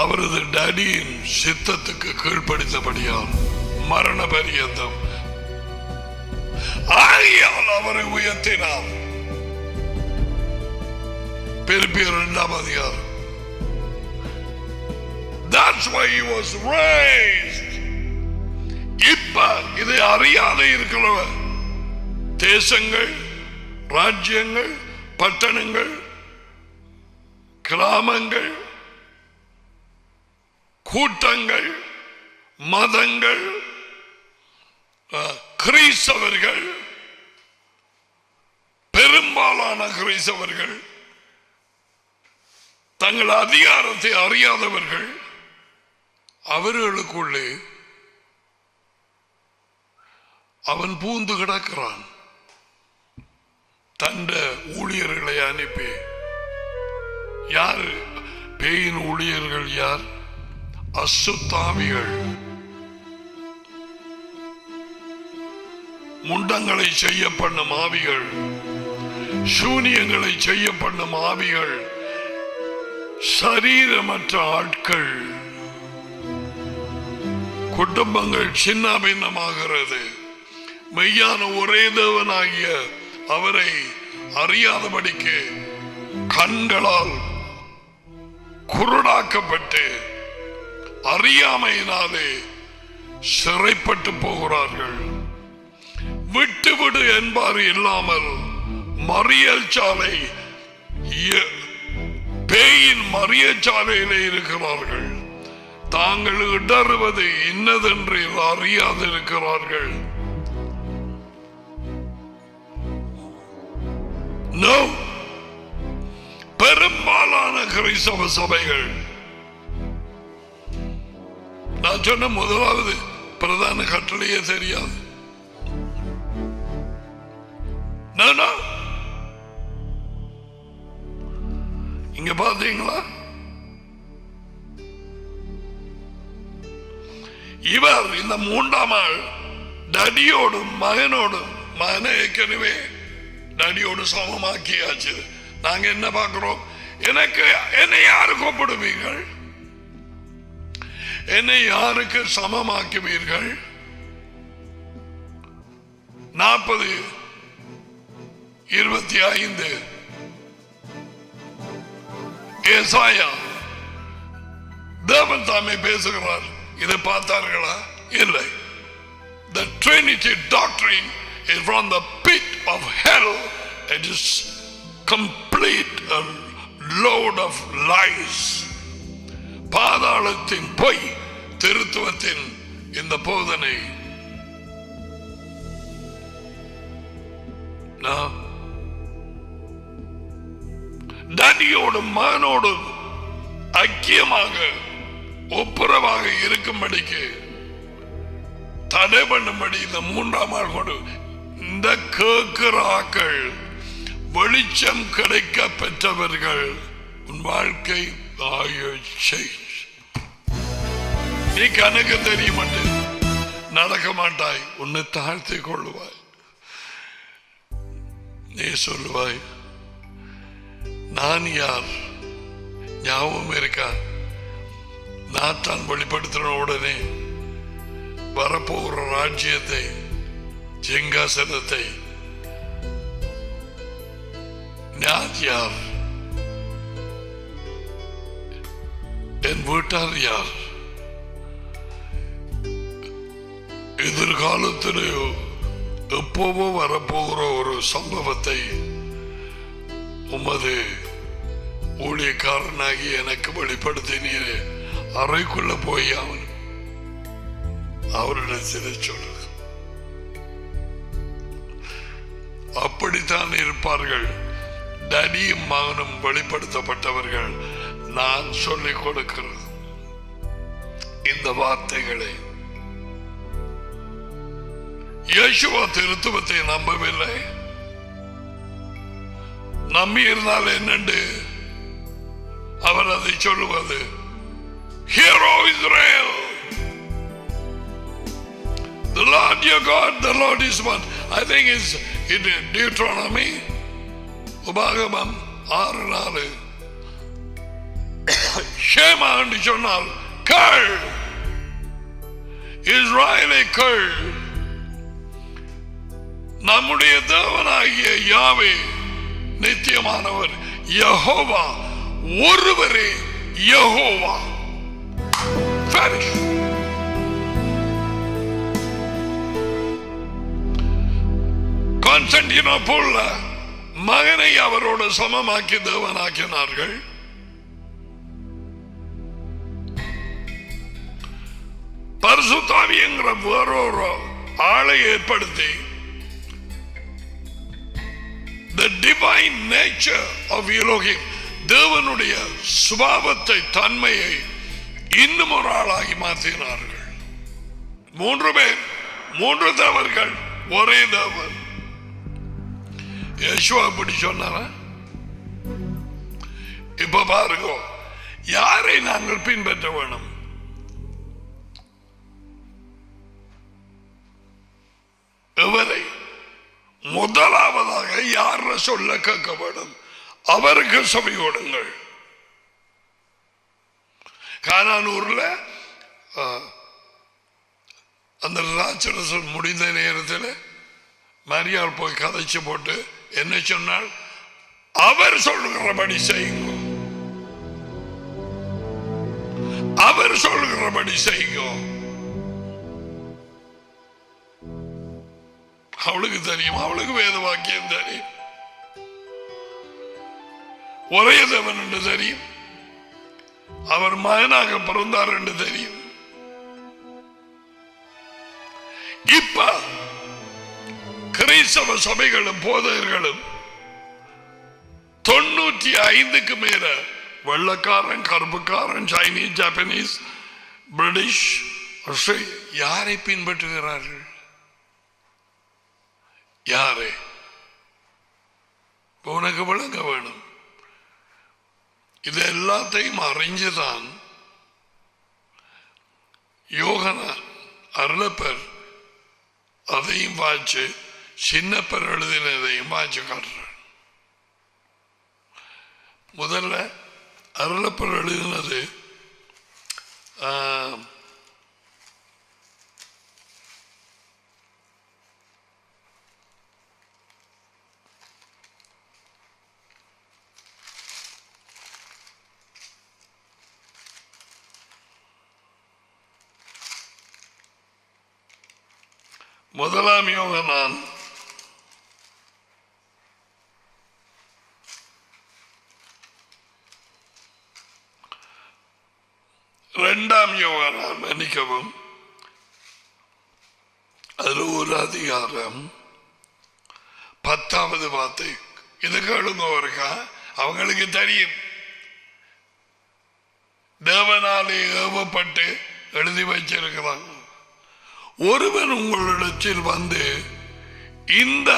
அவரது டாடியின் சித்தத்துக்கு கீழ்ப்படுத்தபடியால் மரண பரியந்தம் ஆகியால் அவரை உயர்த்தினார். பிலிப்பியர் 2ஆம் அதிகாரம். That's why he was raised. இப்ப இதை அறியாத இருக்கிற தேசங்கள், ராஜ்யங்கள், பட்டணங்கள், கிராமங்கள், கூட்டங்கள், மதங்கள், கிறிஸ்தவர்கள், பெரும்பாலான கிறிஸ்தவர்கள், தங்கள் அதிகாரத்தை அறியாதவர்கள், அவர்களுக்குள்ளே அவன் பூந்து கிடக்கிறான். தண்ட ஊழியர்களை அனுப்பி. யார் பேயின் ஊழியர்கள்? யார்? அசுத்தாவிகள், முண்டங்களை செய்ய பண்ணும் ஆவிகள், சூனியங்களை செய்ய பண்ணும் ஆவிகள், சரீரமற்ற ஆட்கள். குடும்பங்கள் சின்ன பின்னமாகிறது. மெய்யான ஒரே தேவனாகிய அவரை அறியாதபடிக்கு கண்களால் குருடாக்கப்பட்டு அறியாமையினாலே சிறைப்பட்டு போகிறார்கள். விட்டுவிடு என்பார் இல்லாமல் மறியல் சாலை, பேயின் மறியல் சாலையிலே இருக்கிறார்கள். தாங்கள் இடறுவது இன்னதென்று அறியாதிருக்கிறார்கள். No, பெரும்பாலான கிறிஸ்தவ சபைகள், நான் சொன்ன முதலாவது பிரதான கட்டளையே தெரியாது. இங்க பாத்தீங்களா? இவர் இந்த 3ஆம் ஆள் டடியோடும் மகனோடும், மகனை ஏற்கனவே டடியோடு சமமாக்கியாச்சு. நாங்க என்ன பார்க்கிறோம்? என்னை யாரு கூப்பிடுவீர்கள்? என்னை யாருக்கு சமமாக்குவீர்கள்? 40:25 ஏசாயா தேவன் தாமே பேசுகிறார். இதை பார்த்தார்களா? இல்லை. The Trinity doctrine is from the pit of hell. It is complete a load of lies. பாதாளத்தின் பொய் திருத்துவத்தின் இந்த போதனை டடியோடும் மகனோடும் ஐக்கியமாக ஒப்புரவாக இருக்கும்படிக்கு தடை பண்ணும்படி இந்த மூன்றாம் ஆள் கொண்டு இந்த கேட்கிறாக்கள் வெளிச்சம் கிடைக்க பெற்றவர்கள் உன் வாழ்க்கை நீ கணக்கு தெரிய மாட்டேன் நடக்க மாட்டாய் உன்னை தாழ்த்தி கொள்ளுவாய் நீ சொல்லுவாய் நான் யார் ஞாபகம் இருக்கா நான் தான் வெளிப்படுத்தின உடனே வரப்போகிற ராஜ்யத்தை சிங்காசனத்தை நான் யார் என் வீட்டார் யார் எதிர்காலத்திலேயோ எப்போவோ வரப்போகிற ஒரு சம்பவத்தை உமது ஊழியக்காரனாகி எனக்கு வெளிப்படுத்தினீரே அறைக்குள்ள போய் அவரிடத்தில் சொல்லு அப்படித்தான் இருப்பார்கள் டடியும் மகனும் வெளிப்படுத்தப்பட்டவர்கள் நான் சொல்லிக் கொடுக்கிறது இந்த வார்த்தைகளை இயேசுவா திருத்துவத்தை நம்பவில்லை நம்பி இருந்தால் என்னண்டு அவர் அதை சொல்லுவது hero Israel the Lord your God the Lord is one. I think it's in Deuteronomy உபாகமம் 6:4 ஷேமா என்று சொன்னால் கேள் இஸ்ரவேலை கேள் நம்முடைய தேவனாகிய யாவே நித்தியமானவர் யெகோவா ஒருவரே யெகோவா கான்ஸ்டன்டினோபிள் மகனை அவரோடு சமமாக்கி தேவனாக்கினார்கள் பரிசுத்தாவி என்கிற வேறொரு ஆளை ஏற்படுத்தி the divine nature of Elohim தேவனுடைய சுபாவத்தை தன்மையை இன்னும் ஒரு ஆளாகி மாற்றினார்கள் மூன்று பேர் மூன்று தேவர்கள் ஒரே தேவன் யேசுவா அப்படி சொன்னாரா இப்ப பாருங்க யாரை நாங்கள் பின்பற்ற வேணும் எவரை முதலாவதாக யார சொல்ல கேட்க வேண்டும் அவருக்கு சபை கொடுங்கள் கானானூர்ல அந்த ராட்சரசன் முடிந்த நேரத்தில் மரியாள் போய் கதைச்சு போட்டு என்ன சொன்னால் அவர் சொல்லுகிறபடி செய்யுங்க அவர் சொல்லுகிறபடி செய்யுங்க அவளுக்கு தெரியும் அவளுக்கு வேத வாக்கியம் தெரியும் ஒரே தேவன் என்று தெரியும் அவர் மகனாக பிறந்தார் என்று தெரியும் இப்ப கிறிஸ்தவ சபைகளும் போதகர்களும் 95க்கு மேல வெள்ளக்காரன் கருப்புக்காரன் சைனீஸ் ஜப்பானீஸ் பிரிட்டிஷ் யாரை பின்பற்றுகிறார்கள் யாரை உனக்கு விளங்க வேணும் இது எல்லாத்தையும் அறிஞ்சுதான் யோகனான் அருளப்பர் அதையும் வாய்ச்சு சின்னப்பர் எழுதினதையும் வாய்ச்சு காட்டுறான் முதல்ல அருளப்பர் எழுதினது முதலாம் யோகனான் 2ஆம் யோகனான் மன்னிக்கவும், அதுல ஒரு அதிகாரம் 10வது வார்த்தை. இது கேளுங்க இருக்கா, அவங்களுக்கு தெரியும். தேவனாலே ஏவப்பட்டு எழுதி வச்சிருக்கிறாங்க. ஒருவன் உங்களிடத்தில் வந்து இந்த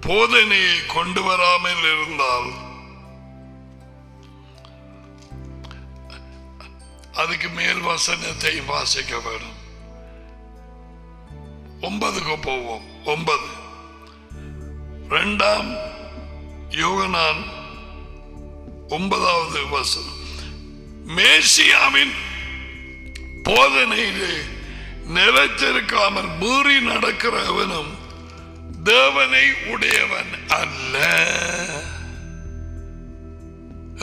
போதனையை கொண்டு வராமல் இருந்தால் அதுக்கு மேல் வசனத்தை வாசிக்க வேண்டும். 9க்கு போவோம். 9 2ஆம் யோகனான் 9வது வசனம். மேசியாவின் போதனையிலே நிலைத்திருக்காமல் மீறி நடக்கிறவனும் தேவனை உடையவன் அல்ல.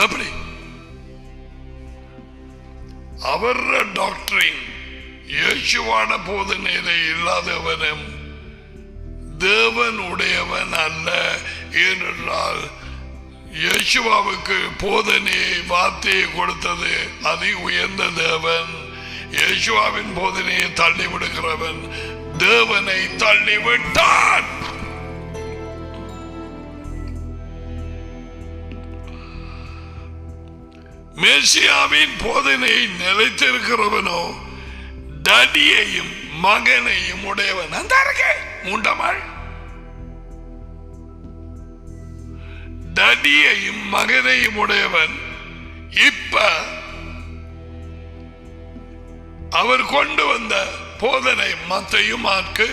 அப்படி அவர் டாக்டரின் இயேசுவான போதனையிலே இல்லாதவனும் தேவன் உடையவன் அல்ல. ஏனென்றால் இயேசுவாவுக்கு போதனையை வார்த்தையை கொடுத்தது அதி உயர்ந்த தேவன். இயேசுவாவின் போதனையை தள்ளிவிடுகிறவன் தேவனை தள்ளிவிட்டான். மேசியாவின் போதனையை நிலைத்திருக்கிறவனோ டடியையும் மகனையும் உடையவன். அந்த 3ஆம் டடியையும் மகனையும் உடையவன். இப்ப அவர் கொண்டு வந்த போதனை மத்தேயு, மாற்கு,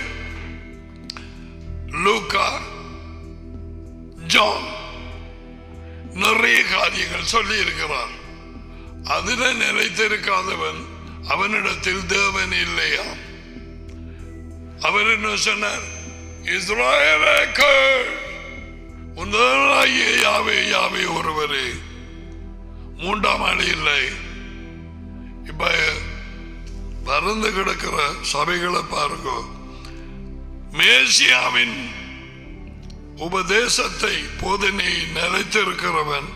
லூக்கா, ஜான் நிறைய காரியங்கள் சொல்லி இருக்கிறார். அதில் நிலைத்திருக்காதவன் அவனிடத்தில் தேவன் இல்லையா? அவர் என்ன சொன்னார்? இஸ்ராயேலுக்கு யாவே யாவே ஒருவரே, 3ஆம் ஆள் இல்லை. இப்ப பறந்து கிடக்கிற சபைகளை பாருங்க. மேசியாவின் உபதேசத்தை போதனையை நிலைத்திருக்கிறவன்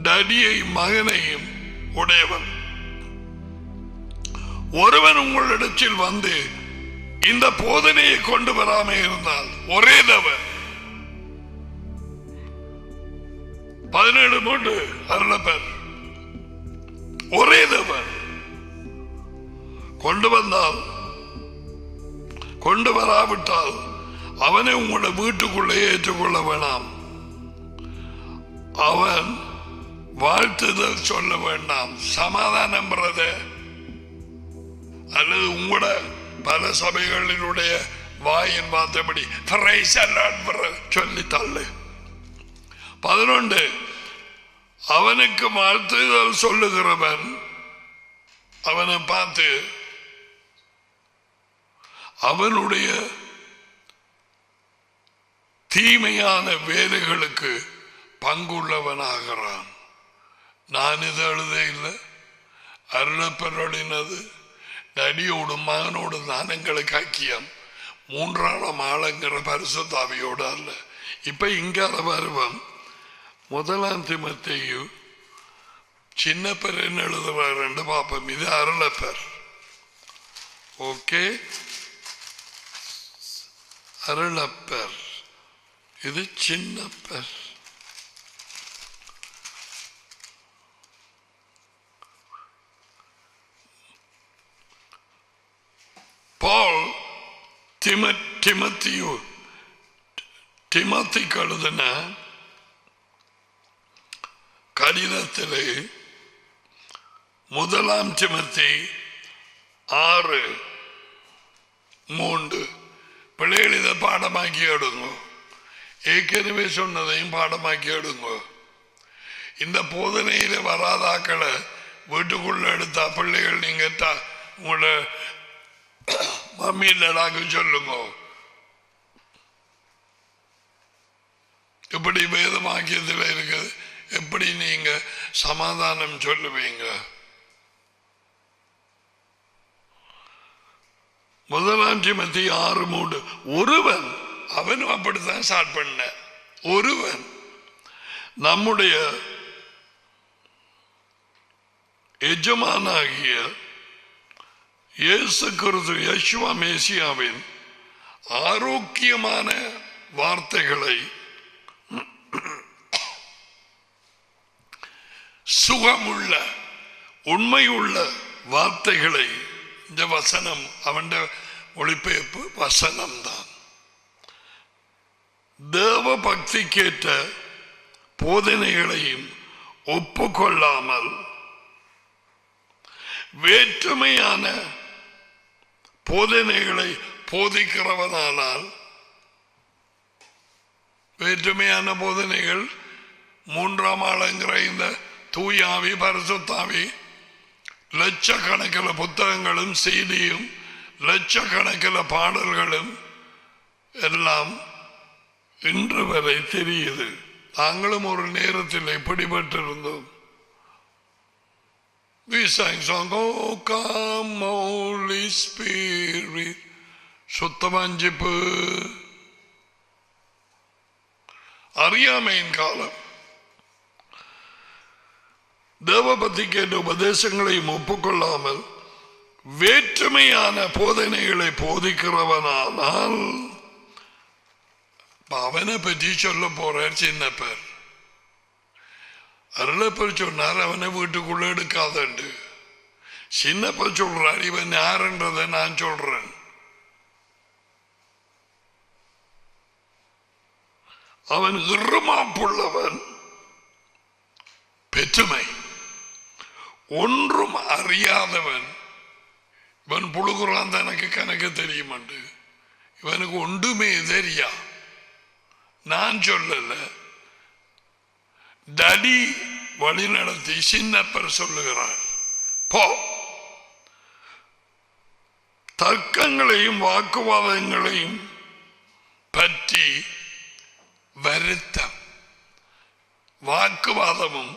டடியை மகனையும் உடையவன். ஒருவன் உங்களிடத்தில் வந்து இந்த போதனையை கொண்டு வராமல் இருந்தால் ஒரே தேவன். 17 அருளப்பர் ஒரே தேவன் கொண்டு வந்தால், கொண்டு வராவிட்டால் அவனை உங்களோட வீட்டுக்குள்ளே ஏற்றுக்கொள்ள வேண்டாம். அவன் வாழ்த்துதல் சொல்ல வேண்டாம். சமாதானம் அல்லது உங்களோட பல சபைகளினுடைய வாயின் பார்த்தபடி சொல்லி தள்ளு. 11 அவனுக்கு வாழ்த்துதல் சொல்லுகிறவன் அவனை பார்த்து அவனுடைய தீமையான வேலைகளுக்கு பங்குள்ளவனாகிறான். நான் இது எழுத இல்லை, அருளப்பெறலினது நடியோடு மகனோடு நான் எங்களுக்கு ஐக்கியம். 3ஆம் ஆளுங்கிற பரிசுத்த ஆவியோடு அல்ல. இப்ப இங்க வருவன் 1 தீமோத்தேயு சின்ன பேர் என்ன எழுதுவார் பாப்போம். இது அருளப்பர். ஓகே, அருளப்பர். இது சின்ன பேர். பால் திமோத்திக்கு எழுதின கடிதத்திலே 1 திமோத்தி 6:3 பிள்ளைகள் இதை பாடமாக்கி எடுங்க. ஏற்கனவே சொன்னதையும் பாடமாக்கி எடுங்க. இந்த போதனையில வராதாக்களை வீட்டுக்குள்ள எடுத்தா பிள்ளைகள் நீங்க உங்களோட மம்மி இல்லடாக்கு சொல்லுங்க. இப்படி வேதமாக்கியத்தில் இருக்குது. எப்படி நீங்க சமாதானம் சொல்லுவீங்க? முதலாம் தீமோத்தேயு 6:3 ஒருவன் அவனும் அப்படித்தான் ஸ்டார்ட் பண்ண ஒருவன் நம்முடைய எஜமானாகிய இயேசு கிறிஸ்து யெகோவா மேசியாவின் ஆரோக்கியமான வார்த்தைகளை சுகமுள்ள உண்மையுள்ள வார்த்தைகளை இந்த வசனம் அவன் ஒளிபெயர்ப்பு வசனம் தான் தேவ பக்திக்கேற்ற போதனைகளையும் ஒப்புக்கொள்ளாமல் வேற்றுமையான போதனைகளை போதிக்கிறவனானால் வேற்றுமையான போதனைகள் மூன்றாம் ஆளுங்கிற இந்த தூயாவி பரிசுத்தாவி லட்சக்கணக்கில் புத்தகங்களும் செய்தியும் லட்சக்கணக்கில் பாடல்களும் எல்லாம் இன்று வரை தெரியுது. நாங்களும் ஒரு நேரத்தில் எப்படிப்பட்டிருந்தோம். We sang song, oh come Holy Spirit, சுத்தமஞ்சிப்பு அறியாமையின் காலம். தேவபக்திக்கேற்ற உபதேசங்களையும் ஒப்புக்கொள்ளாமல் வேற்றுமையான போதனைகளை போதிக்கிறவனால் அவனை பற்றி சொல்ல போறார் சின்னப்பர். அருளப்பர் சொன்னார் அவனை வீட்டுக்குள்ள எடுக்காதண்டு. சின்னப்பர் சொல்றார் இவன் யாருன்றதை நான் சொல்றேன். அவன் இருமாப்புள்ளவன், பெற்றுமை, ஒன்றும் அறியாதவன். இவன் புழுகுறான் எனக்கு கணக்கு தெரியுமண்டு. இவனுக்கு ஒன்றுமே தெரியா. நான் சொல்லல, டடி வழி நடத்தி சின்னப்பர் சொல்லுகிறார். போ, தர்க்கங்களையும் வாக்குவாதங்களையும் பற்றி வருத்தம். வாக்குவாதமும்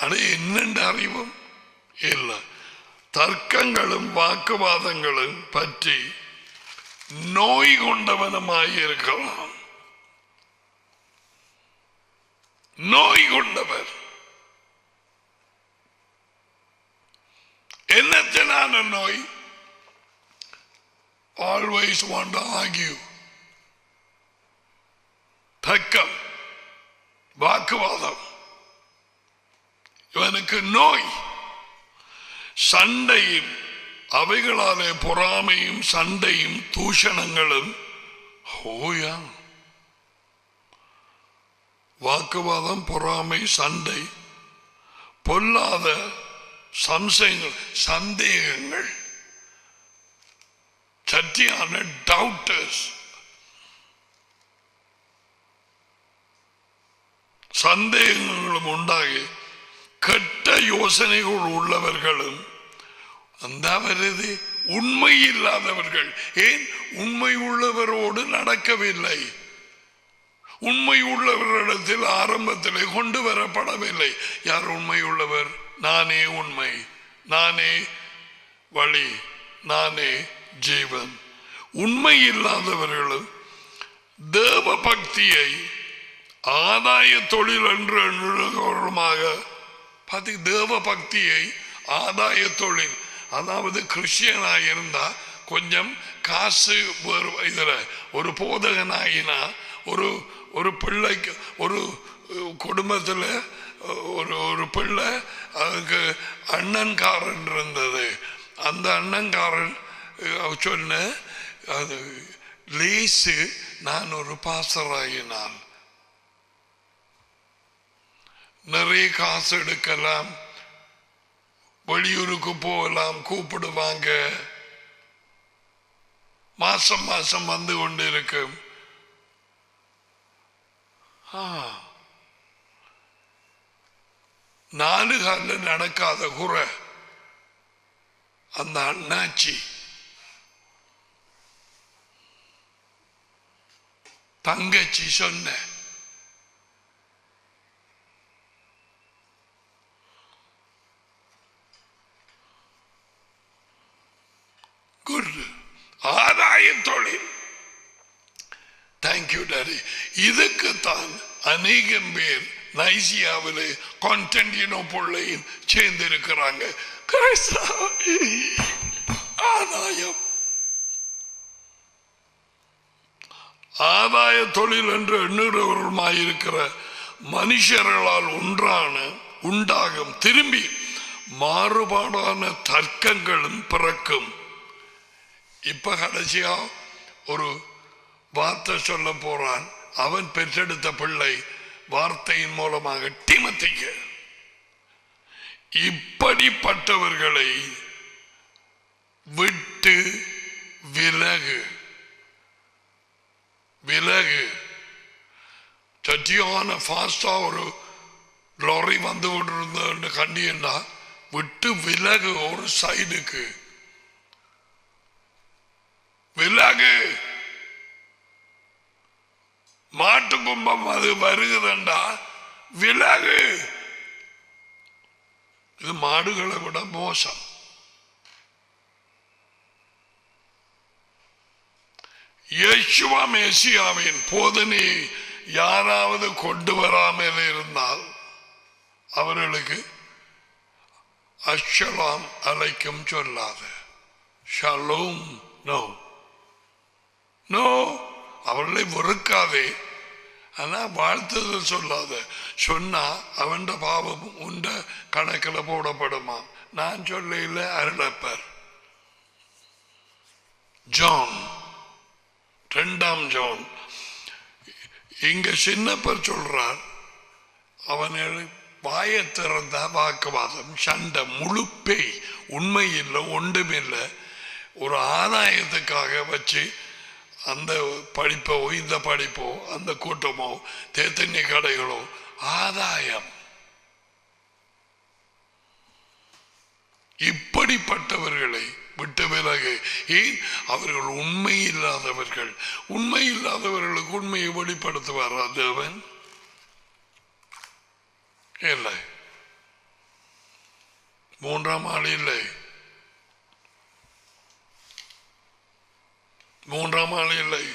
அது என்னென்ற அறிவும் இல்லை. தர்க்கங்களும் வாக்குவாதங்களும் பற்றி நோய் கொண்டவனமாய் இருக்கலாம். நோய் கொண்டவர் என்னத்தினான நோய்? Always want to argue. தர்க்கம், வாக்குவாதம் இவனுக்கு நோய். சண்டையும் அவைகளாலே பொறாமையும் சண்டையும் தூஷணங்களும். ஓயா, வாக்குவாதம், பொறாமை, சண்டை, பொல்லாத சம்சயங்கள், சந்தேகங்கள், சத்தியான டவுட்டர்ஸ், சந்தேகங்களும் உண்டாகி கெட்ட யோசனைகள் உள்ளவர்களும் அந்த வருது உண்மை இல்லாதவர்கள். ஏன் உண்மை உள்ளவரோடு நடக்கவில்லை? உண்மை உள்ளவரிடத்தில் ஆரம்பத்திலே கொண்டு வரப்படவில்லை. யார் உண்மை உள்ளவர்? நானே உண்மை, நானே வழி, நானே ஜீவன். உண்மை இல்லாதவர்களும் தேவ பக்தியை ஆதாய தொழில் என்று பார்த்து தேவ பக்தியை ஆதாய தொழில், அதாவது கிறிஸ்டியனாக இருந்தா கொஞ்சம் காசு இதுல ஒரு போதகனாயினா ஒரு பிள்ளைக்கு ஒரு குடும்பத்தில் ஒரு பிள்ளை அதுக்கு அண்ணன்காரன் இருந்தது. அந்த அண்ணன்காரன் சொன்ன அது லேசு நான் ஒரு பாசராயினால் நிறைய காசு எடுக்கலாம், வெளியூருக்கு போகலாம், கூப்பிடுவாங்க, மாசம் மாசம் வந்து கொண்டு இருக்கும். நாலு காலில் நடக்காத குறை அந்த அண்ணாச்சி தங்கச்சி சொன்ன ஆதாய தொழில். Thank you daddy. இதுக்குத்தான் அநேகம் பேர் நைசியாவிலே கான்ஸ்டான்டினோப்பிள்ளையும் சேர்ந்திருக்கிறாங்க. ஆதாயம், ஆதாய தொழில் என்று எண்ணுகிறவருமாயிருக்கிற மனுஷர்களால் உண்டாகும் திரும்பி மாறுபாடான தர்க்கங்களும் பிறக்கும். இப்ப கடைசியா ஒரு வார்த்தை சொல்ல போறான். அவன் பெற்றெடுத்த பிள்ளை வார்த்தையின் மூலமாக தீமோத்தேயு. இப்படிப்பட்டவர்களை விட்டு விலகு விலகு. சட்டியான ஃபாஸ்டா ஒரு லாரி வந்து கொண்டிருந்த கண்டியன்னா விட்டு விலகு. ஒரு சைடுக்கு விலகு. மாட்டு கும்பம் அது வருகுதுண்டா விலகு. இது மாடுகளை விட மோசம். யேசுவா மேசியாவின் போதனை யாராவது கொண்டு வராமல் இருந்தால் அவர்களுக்கு அஷ்ஷலாம் அலைக்கும் சொல்லாது. ஷலோம் நோ நோ. அவர்களை வெறுக்காதே, ஆனா வாழ்த்துதல் சொல்லாத. சொன்னா அவன் பாவம் உண்ட கணக்கில் போடப்படுமா? நான் சொல்ல அருளப்பர் ஜான் 2 ஜான் இங்க சின்னப்பர் சொல்றார். அவன் வாயை திறந்த வாக்குவாதம், சண்டை, முழுப்பை, உண்மை இல்லை, ஒன்றுமில்லை. ஒரு ஆதாயத்துக்காக வச்சு அந்த படிப்போ இந்த படிப்போ அந்த கூட்டமோ தேத்தண்ணி கடைகளோ ஆதாயம். இப்படிப்பட்டவர்களை விட்டு விலகு. ஏன்? அவர்கள் உண்மை இல்லாதவர்கள். உண்மை இல்லாதவர்களுக்கு உண்மையை வெளிப்படுத்துவாரா தேவன்? இல்லை. 3ஆம் ஆள் இல்லை. 3ஆம் ஆள் இல்லை.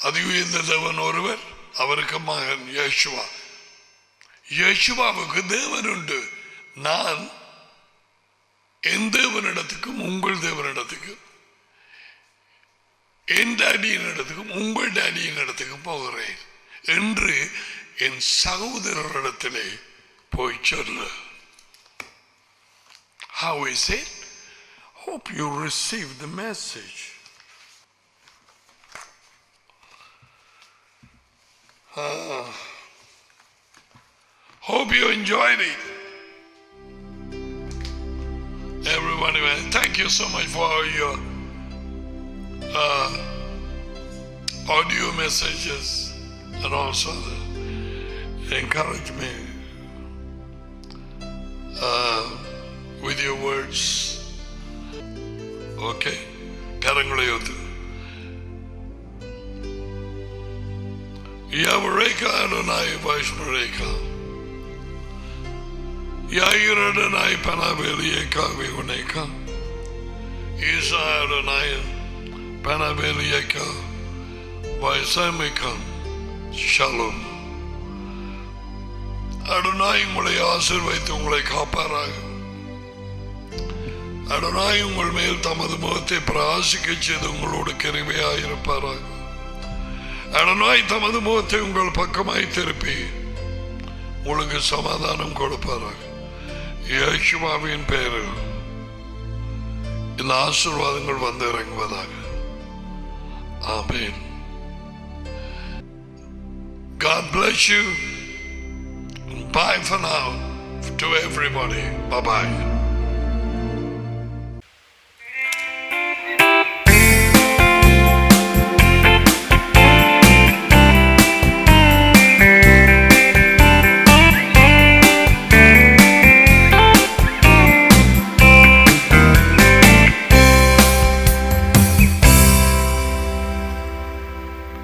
அது உயர்ந்த தேவன் ஒருவர், அவருக்கு மகன் யேசுவா. யேசுவாவுக்கு தேவன் உண்டு. நான் என் தேவனிடத்துக்கும் உங்கள் தேவனிடத்துக்கும், என் டாடியின் இடத்துக்கும் உங்கள் டாடியின் இடத்துக்கும் போகிறேன் என்று என் சகோதரரிடத்திலே போய் சொல்லு. How is it? Hope you received the message. Hope you enjoyed it. Everyone, thank you so much for your audio messages and also encourage me with your words. Okay, Karangulayothu. Yavareka Adonai Vaishmareka. Yair Adonai Panabelieka Vivuneka. Isa Adonai Panabelieka Vaisamika. Shalom. Adonai உங்களை ஆசீர்வதித்து உங்களை காப்பாராக. Adonai உங்கள் மேல் தமது முகத்தை பிரகாசிக்க செய்து உங்களோடு கிருபையாயிருப்பாராக. அடோனாய் தமது முகத்தை உங்கள் பக்கமாய் திருப்பி உங்களுக்கு சமாதானம் கொடுப்பாராக. இயேசுவின் பெயரில் இந்த ஆசீர்வாதங்கள் வந்து இறங்குவதாக. ஆமென். God bless you. Bye for now to everybody. Bye-bye.